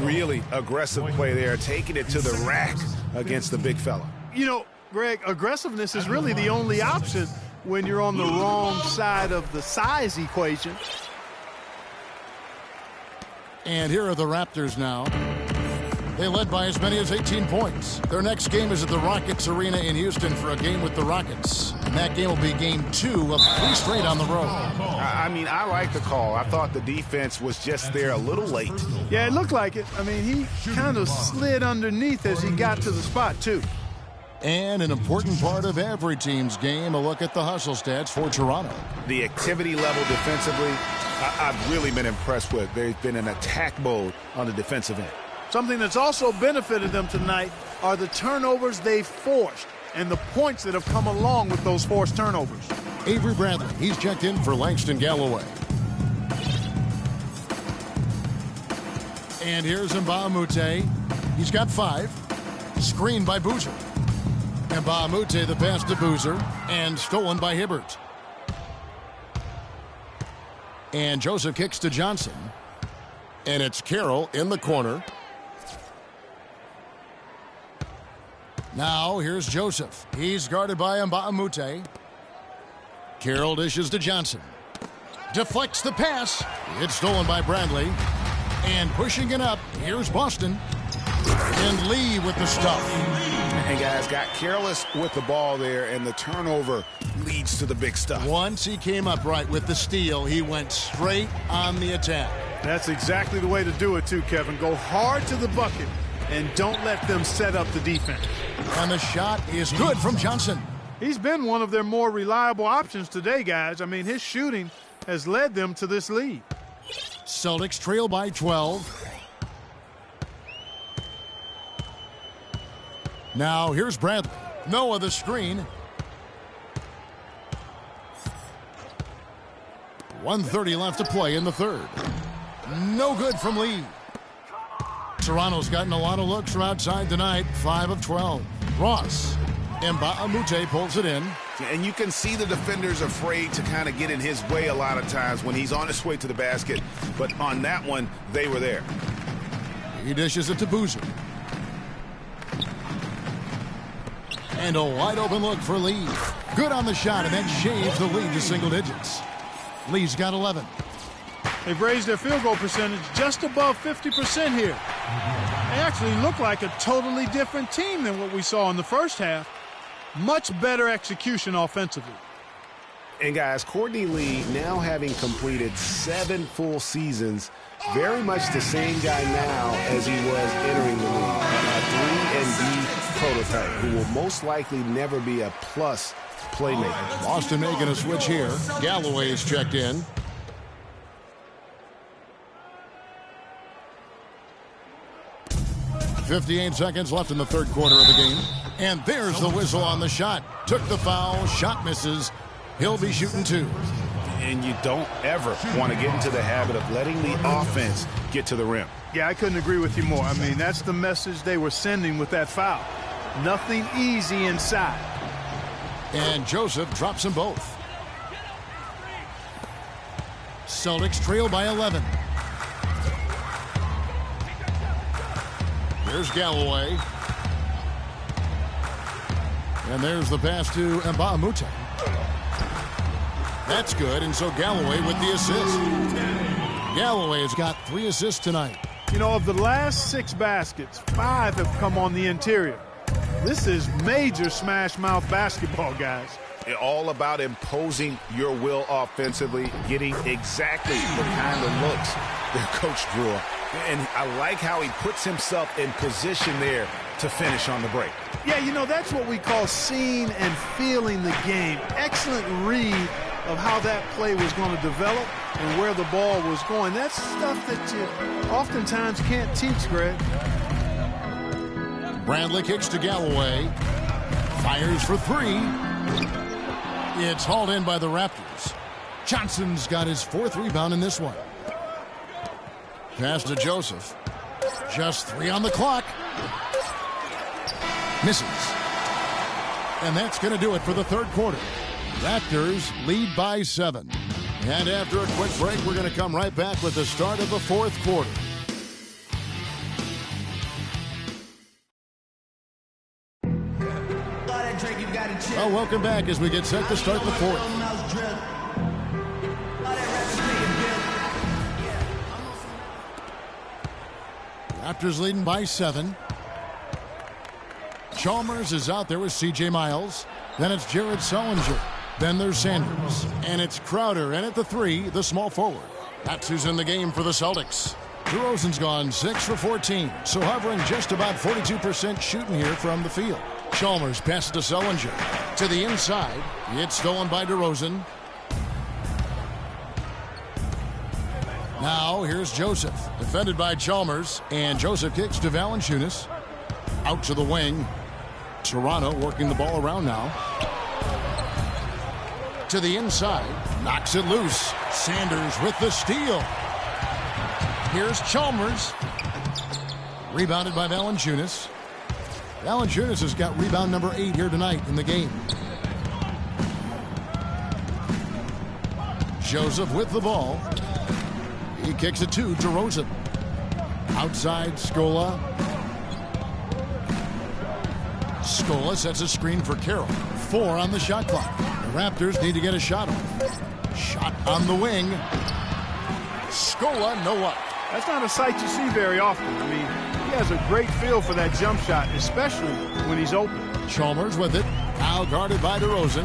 Really aggressive play there, taking it to the rack against the big fella. You know, Greg, aggressiveness is really the only option when you're on the wrong side of the size equation. And here are the Raptors now. They led by as many as 18 points. Their next game is at the Rockets Arena in Houston for a game with the Rockets. And that game will be game 2 of 3 straight on the road. I mean, I like the call. I thought the defense was just there a little late. Yeah, it looked like it. I mean, he kind of slid underneath as he got to the spot, too. And an important part of every team's game, a look at the hustle stats for Toronto. The activity level defensively, I've really been impressed with. They've been in attack mode on the defensive end. Something that's also benefited them tonight are the turnovers they've forced and the points that have come along with those forced turnovers. Avery Bradley, he's checked in for Langston Galloway. And here's Mbamute. He's got 5. Screened by Boozer. And Mbamute, the pass to Boozer, and stolen by Hibbert. And Joseph kicks to Johnson. And it's Carroll in the corner. Now, here's Joseph. He's guarded by Mbamute. Carroll dishes to Johnson. Deflects the pass. It's stolen by Bradley. And pushing it up, here's Boston. And Lee with the stuff. And guys got careless with the ball there, and the turnover leads to the big stuff. Once he came up right with the steal, he went straight on the attack. That's exactly the way to do it, too, Kevin. Go hard to the bucket and don't let them set up the defense. And the shot is good from Johnson. He's been one of their more reliable options today, guys. I mean, his shooting has led them to this lead. Celtics trail by 12. Now here's Bradley. Noah the screen. 1:30 left to play in the third. No good from Lee. Toronto's gotten a lot of looks from outside tonight, 5 of 12. Ross. Mbamute pulls it in. And you can see the defenders afraid to kind of get in his way a lot of times when he's on his way to the basket. But on that one, they were there. He dishes it to Boozer. And a wide open look for Lee. Good on the shot, and that shaves the lead to single digits. Lee's got 11. They've raised their field goal percentage just above 50% here. They actually look like a totally different team than what we saw in the first half. Much better execution offensively. And guys, Courtney Lee, now having completed 7 full seasons, very much the same guy now as he was entering the league. A 3-and-D prototype who will most likely never be a plus playmaker. Boston making a switch here. Galloway's checked in. .58 seconds left in the third quarter of the game. And there's the whistle on the shot. Took the foul. Shot misses. He'll be shooting 2. And you don't ever want to get into the habit of letting the offense get to the rim. Yeah, I couldn't agree with you more. I mean, that's the message they were sending with that foul. Nothing easy inside. And Joseph drops them both. Celtics trail by 11. Here's Galloway. And there's the pass to Mbamute. That's good, and so Galloway with the assist. Galloway has got 3 assists tonight. You know, of the last 6 baskets, 5 have come on the interior. This is major smash mouth basketball, guys. All about imposing your will offensively, getting exactly the kind of looks their coach drew up. And I like how he puts himself in position there to finish on the break. Yeah, you know, that's what we call seeing and feeling the game. Excellent read of how that play was going to develop and where the ball was going. That's stuff that you oftentimes can't teach, Greg. Bradley kicks to Galloway. Fires for 3. It's hauled in by the Raptors. Johnson's got his 4th rebound in this one. Pass to Joseph. Just 3 on the clock. Misses. And that's going to do it for the third quarter. Raptors lead by 7. And after a quick break, we're going to come right back with the start of the fourth quarter. Well, welcome back as we get set to start the fourth. Raptors leading by 7. Chalmers is out there with C.J. Miles. Then it's Jared Sullinger. Then there's Sanders. And it's Crowder. And at the 3, the small forward. That's who's in the game for the Celtics. DeRozan's gone 6 for 14. So hovering just about 42% shooting here from the field. Chalmers passes to Sullinger. To the inside. It's stolen by DeRozan. Now here's Joseph. Defended by Chalmers. And Joseph kicks to Valanciunas. Out to the wing. Toronto working the ball around now. To the inside. Knocks it loose. Sanders with the steal. Here's Chalmers. Rebounded by Valanciunas. Valanciunas has got rebound number 8 here tonight in the game. Joseph with the ball. He kicks it to DeRozan. Outside Scola. Scola sets a screen for Carroll. 4 on the shot clock. The Raptors need to get a shot off. Shot on the wing. Scola, no up. That's not a sight you see very often. I mean, he has a great feel for that jump shot, especially when he's open. Chalmers with it. Now guarded by DeRozan.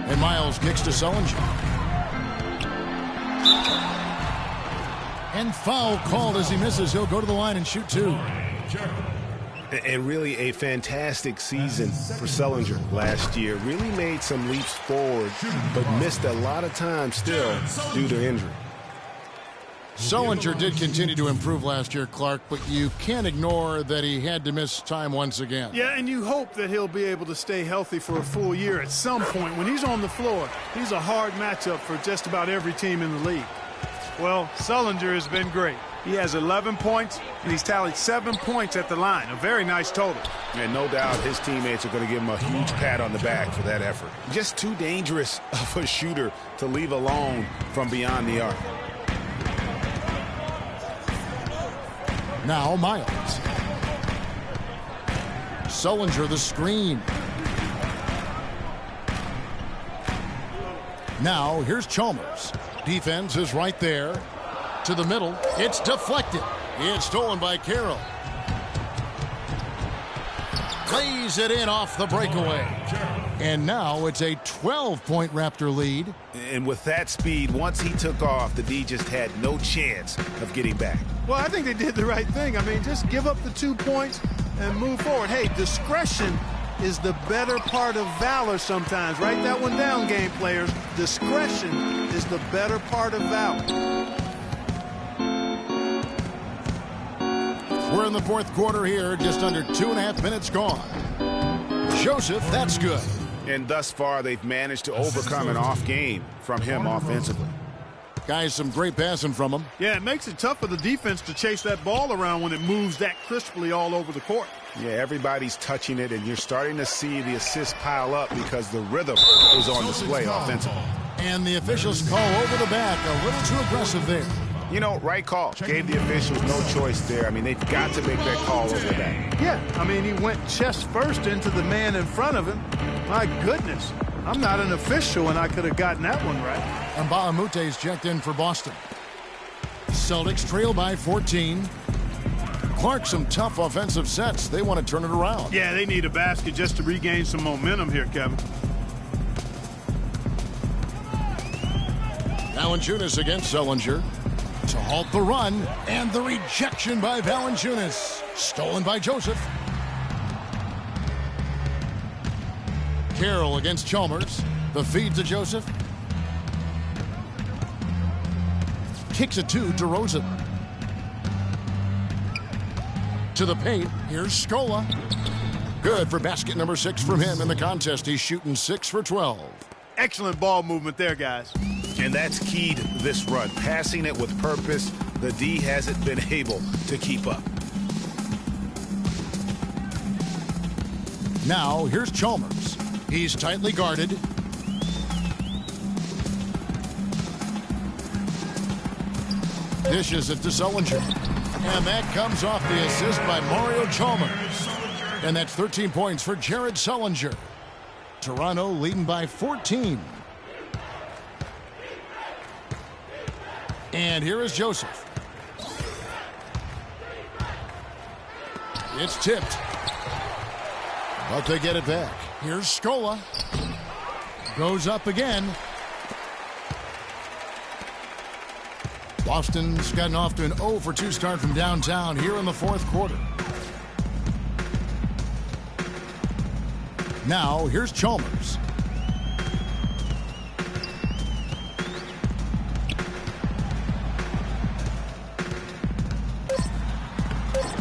And Miles kicks to Sullinger. And foul called as he misses. He'll go to the line and shoot 2. And really a fantastic season for Sullinger last year. Really made some leaps forward, but missed a lot of time still due to injury. Sullinger did continue to improve last year, Clark, but you can't ignore that he had to miss time once again. Yeah, and you hope that he'll be able to stay healthy for a full year at some point. When he's on the floor, he's a hard matchup for just about every team in the league. Well, Sullinger has been great. He has 11 points, and he's tallied 7 points at the line. A very nice total. And no doubt his teammates are going to give him a huge pat on the back for that effort. Just too dangerous of a shooter to leave alone from beyond the arc. Now Miles. Sullinger the screen. Now here's Chalmers. Defense is right there. To the middle. It's deflected. It's stolen by Carroll. Lays it in off the breakaway. And now it's a 12-point Raptor lead. And with that speed, once he took off, the D just had no chance of getting back. Well, I think they did the right thing. I mean, just give up the 2 points and move forward. Hey, discretion is the better part of valor sometimes. Write that one down, game players. Discretion is the better part of valor. We're in the fourth quarter here, just under 2.5 minutes gone. Joseph, that's good. And thus far, they've managed to overcome an off game from him offensively. Guys, some great passing from him. Yeah, it makes it tough for the defense to chase that ball around when it moves that crisply all over the court. Yeah, everybody's touching it, and you're starting to see the assists pile up because the rhythm is on display offensively. And the officials call over the back, a little too aggressive there. You know, right call. Gave the officials no choice there. I mean, they've got to make that call over the back. Yeah, I mean, he went chest first into the man in front of him. My goodness, I'm not an official, and I could have gotten that one right. And Mbaamute's checked in for Boston. Celtics trail by 14. Clark, some tough offensive sets. They want to turn it around. Yeah, they need a basket just to regain some momentum here, Kevin. Valanciunas against Sullinger. To halt the run, and the rejection by Valanciunas. Stolen by Joseph. Carroll against Chalmers. The feed to Joseph. Kicks it to DeRozan. To the paint. Here's Scola. Good for basket number 6 from him in the contest. He's shooting 6 for 12. Excellent ball movement there, guys. And that's key to this run. Passing it with purpose. The D hasn't been able to keep up. Now, here's Chalmers. He's tightly guarded. Dishes it to Sullinger. And that comes off the assist by Mario Chalmers. And that's 13 points for Jared Sullinger. Toronto leading by 14. And here is Joseph. It's tipped. But they get it back. Here's Scola. Goes up again. Boston's gotten off to an 0 for 2 start from downtown here in the fourth quarter. Now, here's Chalmers.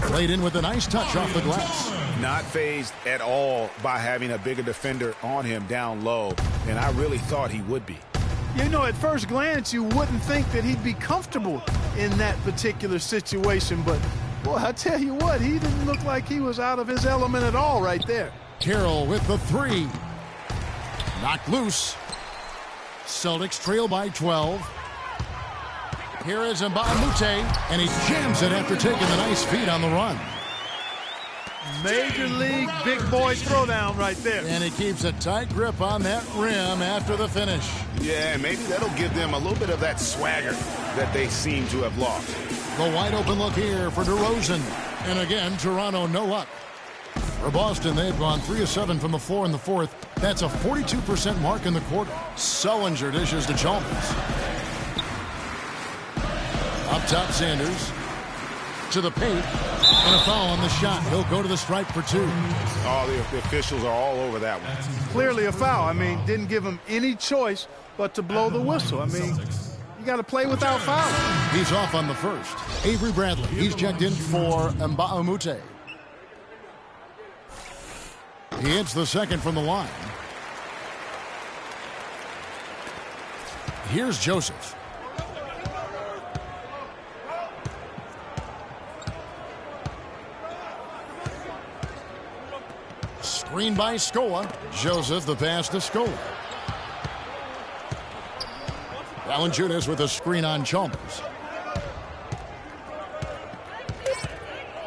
Played in with a nice touch off the glass. Not fazed at all by having a bigger defender on him down low, and I really thought he would be. You know, at first glance, you wouldn't think that he'd be comfortable in that particular situation, but, boy, I tell you what, he didn't look like he was out of his element at all right there. Carroll with the 3. Knocked loose. Celtics trail by 12. Here is Mbaamute, and he jams it after taking the nice feed on the run. Major league big boy throwdown right there. And he keeps a tight grip on that rim after the finish. Yeah, and maybe that'll give them a little bit of that swagger that they seem to have lost. The wide open look here for DeRozan. And again, Toronto no up. For Boston, they've gone 3 of 7 from the floor in the fourth. That's a 42% mark in the quarter. Sullinger dishes to Chalmers. Up top, Sanders. To the paint. And a foul on the shot. He'll go to the stripe for 2. Oh, the officials are all over that one. Clearly a foul. I mean, didn't give him any choice but to blow the whistle. I mean, you got to play without fouling. He's off on the first. Avery Bradley. He's checked in for Mbaamute. He hits the second from the line. Here's Joseph. Screen by Scola. Joseph the pass to Scola. Valanciunas with a screen on Chalmers.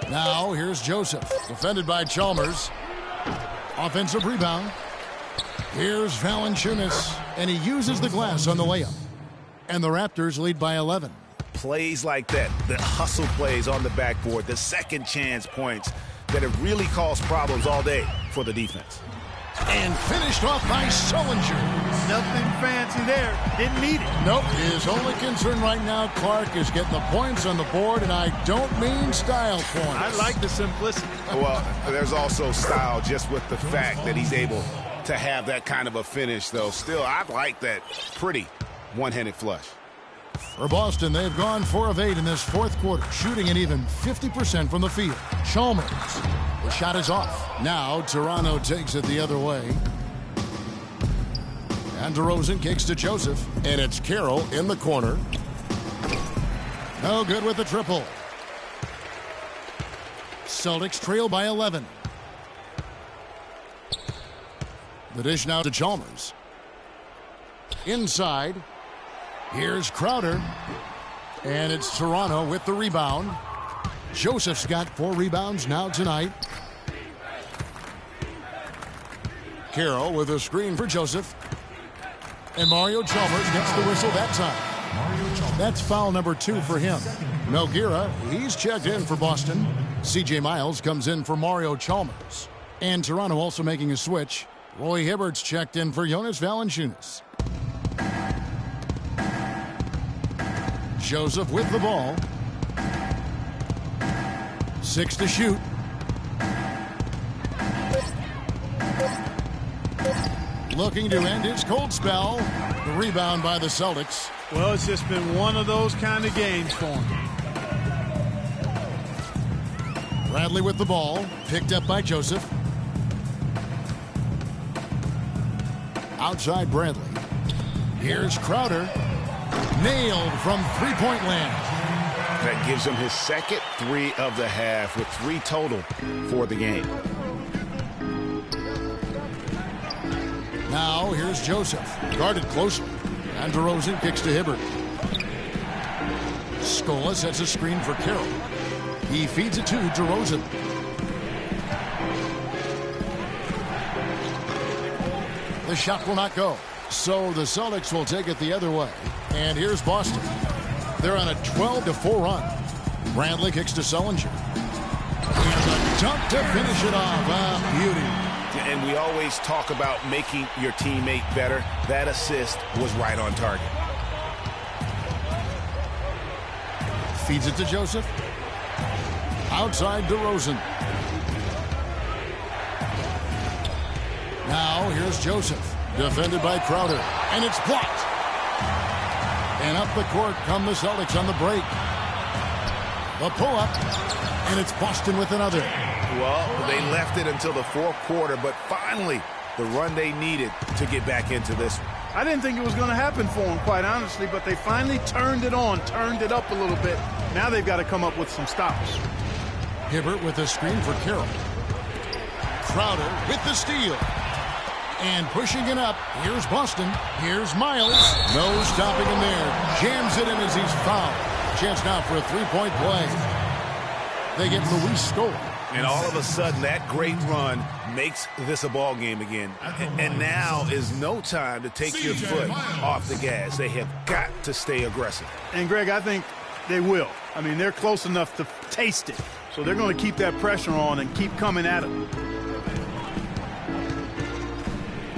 Now here's Joseph. Defended by Chalmers. Offensive rebound. Here's Valanciunas. And he uses the glass on the layup. And the Raptors lead by 11. Plays like that, the hustle plays on the backboard, the second chance points that have really caused problems all day for the defense. And finished off by Sullinger. Nothing fancy there. Didn't need it. Nope. His only concern right now, Clark, is getting the points on the board, and I don't mean style points. I like the simplicity. Well, there's also style just with the fact that he's able to have that kind of a finish, though. Still, I like that pretty one-handed flush. For Boston, they've gone 4 of 8 in this fourth quarter, shooting an even 50% from the field. Chalmers. The shot is off. Now Toronto takes it the other way. And DeRozan kicks to Joseph. And it's Carroll in the corner. No good with the triple. Celtics trail by 11. The dish now to Chalmers. Inside. Here's Crowder. And it's Toronto with the rebound. Joseph's got 4 rebounds now tonight. Carroll with a screen for Joseph. And Mario Chalmers gets the whistle that time. That's foul number 2 for him. Melgira, he's checked in for Boston. C.J. Miles comes in for Mario Chalmers. And Toronto also making a switch. Roy Hibbert's checked in for Jonas Valanciunas. Joseph with the ball. 6 to shoot. Looking to end his cold spell. The rebound by the Celtics. Well, it's just been one of those kind of games for him. Bradley with the ball. Picked up by Joseph. Outside Bradley. Here's Crowder. Nailed from three-point land. That gives him his second 3 of the half with 3 total for the game. Now here's Joseph. Guarded closely. And DeRozan kicks to Hibbert. Scola sets a screen for Carroll. He feeds it to DeRozan. The shot will not go. So the Celtics will take it the other way. And here's Boston. They're on a 12-4 run. Bradley kicks to Sullinger. And a dunk to finish it off. Beauty. And we always talk about making your teammate better. That assist was right on target. Feeds it to Joseph. Outside DeRozan. Now here's Joseph. Defended by Crowder. And it's blocked. And up the court come the Celtics on the break. The pull-up. And it's Boston with another. Well, they left it until the fourth quarter, but finally the run they needed to get back into this one. I didn't think it was going to happen for them, quite honestly, but they finally turned it on, turned it up a little bit. Now they've got to come up with some stops. Hibbert with a screen for Carroll. Crowder with the steal. And pushing it up. Here's Boston. Here's Miles. No stopping him there. Jams it in as he's fouled. Chance now for a three-point play. They get Luis Scola. And all of a sudden, that great run makes this a ball game again. And now is no time to take your foot off the gas. They have got to stay aggressive. And, Greg, I think they will. I mean, they're close enough to taste it. So they're going to keep that pressure on and keep coming at it.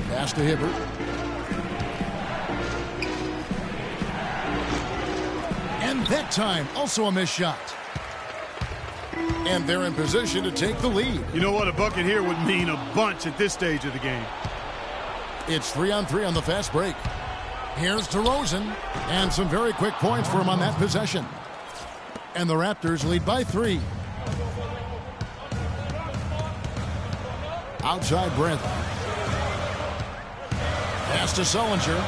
Pass to Hibbert. And that time, also a missed shot. And they're in position to take the lead. You know what? A bucket here would mean a bunch at this stage of the game. It's 3-on-3 on the fast break. Here's DeRozan. And some very quick points for him on that possession. And the Raptors lead by 3. Outside Bradley. Pass to Sullinger.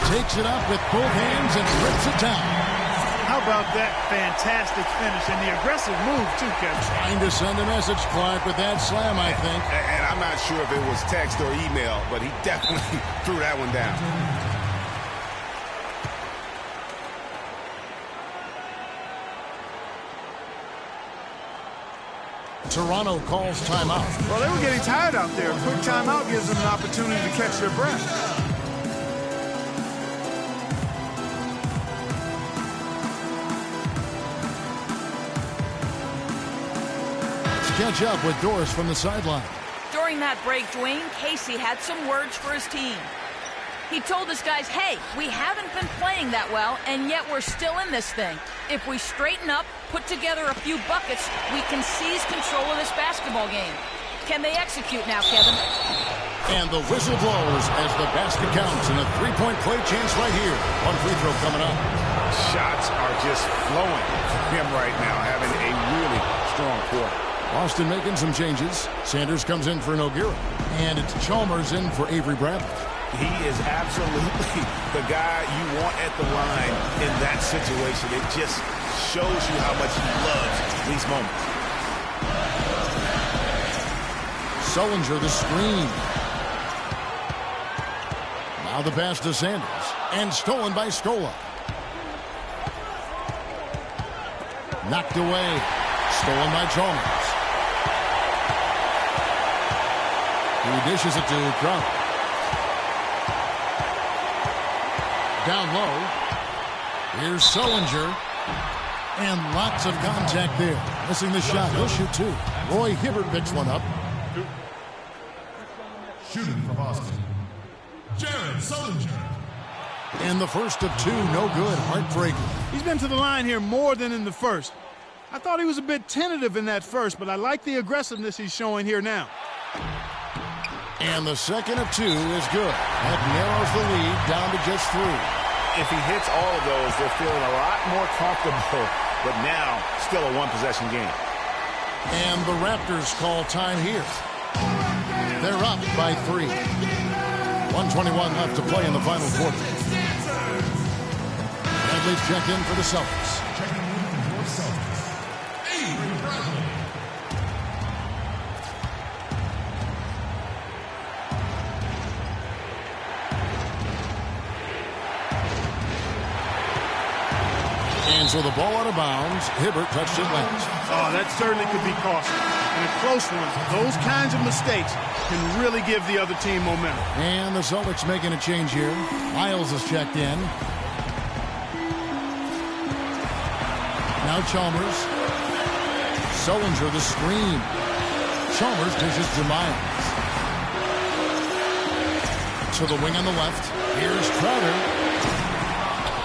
Takes it up with both hands and rips it down. How about that fantastic finish and the aggressive move, too, Kevin? Trying to send a message, Clark, with that slam, I think. And I'm not sure if it was text or email, but he definitely threw that one down. Toronto calls timeout. Well, they were getting tired out there. A quick timeout gives them an opportunity to catch their breath. To catch up with Doris from the sideline. During that break, Dwayne Casey had some words for his team. He told his guys, hey, we haven't been playing that well, and yet we're still in this thing. If we straighten up, put together a few buckets, we can seize control of this basketball game. Can they execute now, Kevin? And the whistle blows as the basket counts, and a three-point play chance right here. One free throw coming up. Shots are just flowing from him right now, having a really strong quarter. Boston making some changes. Sanders comes in for Nogueira, and it's Chalmers in for Avery Bradley. He is absolutely the guy you want at the line in that situation. It just shows you how much he loves these moments. Sullinger the screen. Now the pass to Sanders. And stolen by Scola. Knocked away. Stolen by Chalmers. He dishes it to Crowder. Down low. Here's Sullinger. And lots of contact there. Missing the shot. He'll shoot two. Roy Hibbert picks one up. Shooting for Boston, Jared Sullinger. And the first of two, no good. Heartbreaker. He's been to the line here more than in the first. I thought he was a bit tentative in that first, but I like the aggressiveness he's showing here now. And the second of two is good. That narrows the lead down to just three. If he hits all of those, they're feeling a lot more comfortable, but now still a one-possession game. And the Raptors call time here. They're up by 3. 1:21 left to play in the final quarter. Bradley's checked in for the Celtics. Checking in for Celtics, Avery Bradley. And so the ball out of bounds. Hibbert touched it last. Oh, that certainly could be costly. And a close one. Those kinds of mistakes can really give the other team momentum. And the Celtics making a change here. Miles is checked in. Now Chalmers. Sullinger the screen. Chalmers dishes to Miles. To the wing on the left. Here's Crowder.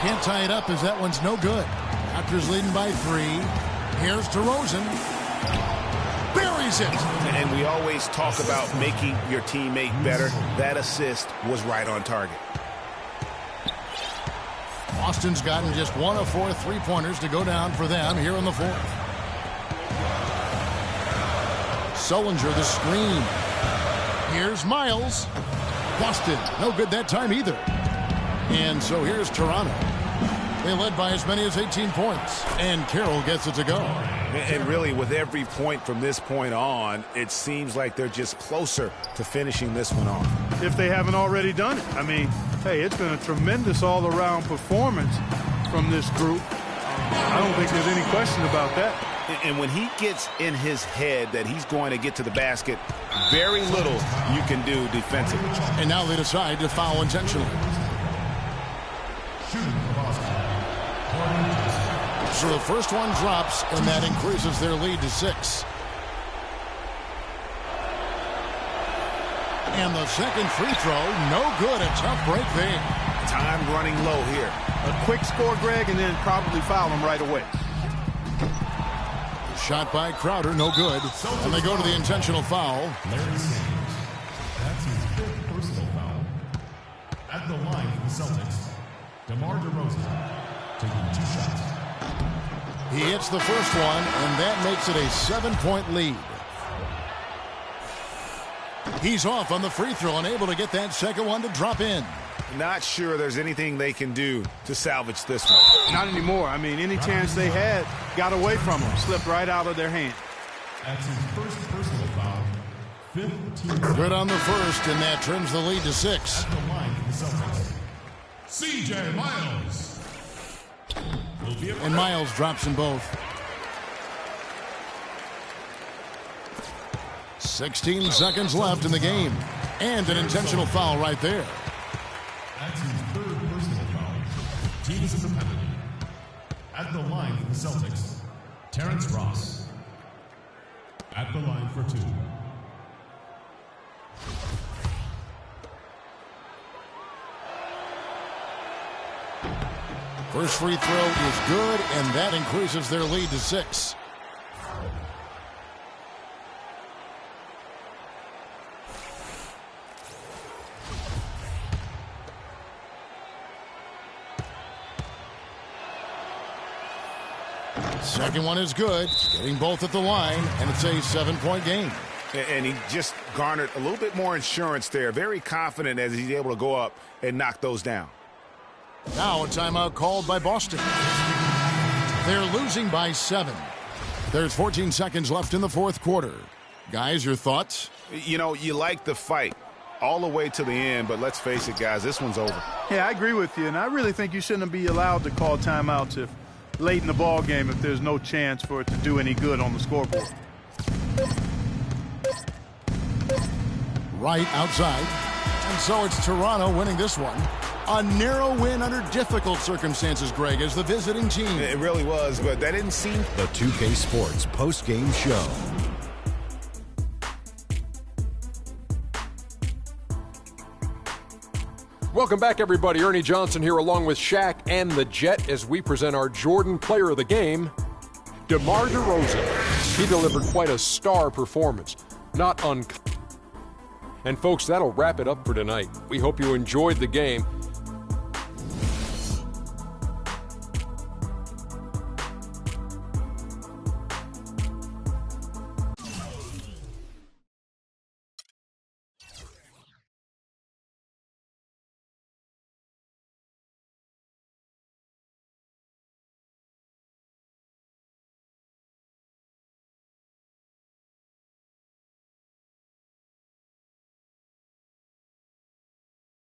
Can't tie it up as that one's no good. Raptors leading by 3. Here's DeRozan. Buries it. And we always talk about making your teammate better. That assist was right on target. Boston's gotten just 1 of 4 three-pointers to go down for them here in the fourth. Sullinger the screen. Here's Miles. Boston, no good that time either. And so here's Toronto. They led by as many as 18 points. And Carroll gets it to go. And really, with every point from this point on, it seems like they're just closer to finishing this one off. If they haven't already done it. I mean, hey, it's been a tremendous all-around performance from this group. I don't think there's any question about that. And when he gets in his head that he's going to get to the basket, very little you can do defensively. And now they decide to foul intentionally. So the first one drops, and that increases their lead to 6. And the second free throw, no good. A tough break there. Time running low here. A quick score, Greg, and then probably foul him right away. Shot by Crowder, no good. And they go to the intentional foul. Larry Sanders. That's his 5th personal foul. At the line for the Celtics, DeMar DeRozan taking 2 shots. He hits the first one, and that makes it a 7-point lead. He's off on the free throw and able to get that second one to drop in. Not sure there's anything they can do to salvage this one. Not anymore. I mean, any chance they had got away from them, slipped right out of their hand. That's his first personal foul. 15. Good on the first, and that trims the lead to 6. At the line for the Celtics, C.J. Miles. And Miles drops them both. 16 seconds left in the game. And an intentional foul right there. That's his third personal foul. Team is in the penalty. At the line for the Celtics, Terrence Ross. At the line for 2. First free throw is good, and that increases their lead to 6. Second one is good, getting both at the line, and it's a 7-point game. And he just garnered a little bit more insurance there. Very confident as he's able to go up and knock those down. Now a timeout called by Boston. They're losing by 7. There's 14 seconds left in the fourth quarter. Guys, your thoughts? You know, you like the fight all the way to the end, but let's face it, guys, this one's over. Yeah, I agree with you, and I really think you shouldn't be allowed to call timeouts if late in the ball game if there's no chance for it to do any good on the scoreboard. Right outside. And so it's Toronto winning this one. A narrow win under difficult circumstances, Greg, as the visiting team. It really was, but that didn't seem... The 2K Sports post-game show. Welcome back, everybody. Ernie Johnson here along with Shaq and the Jet as we present our Jordan Player of the Game, DeMar DeRozan. He delivered quite a star performance. Not uncommon. And folks, that'll wrap it up for tonight. We hope you enjoyed the game.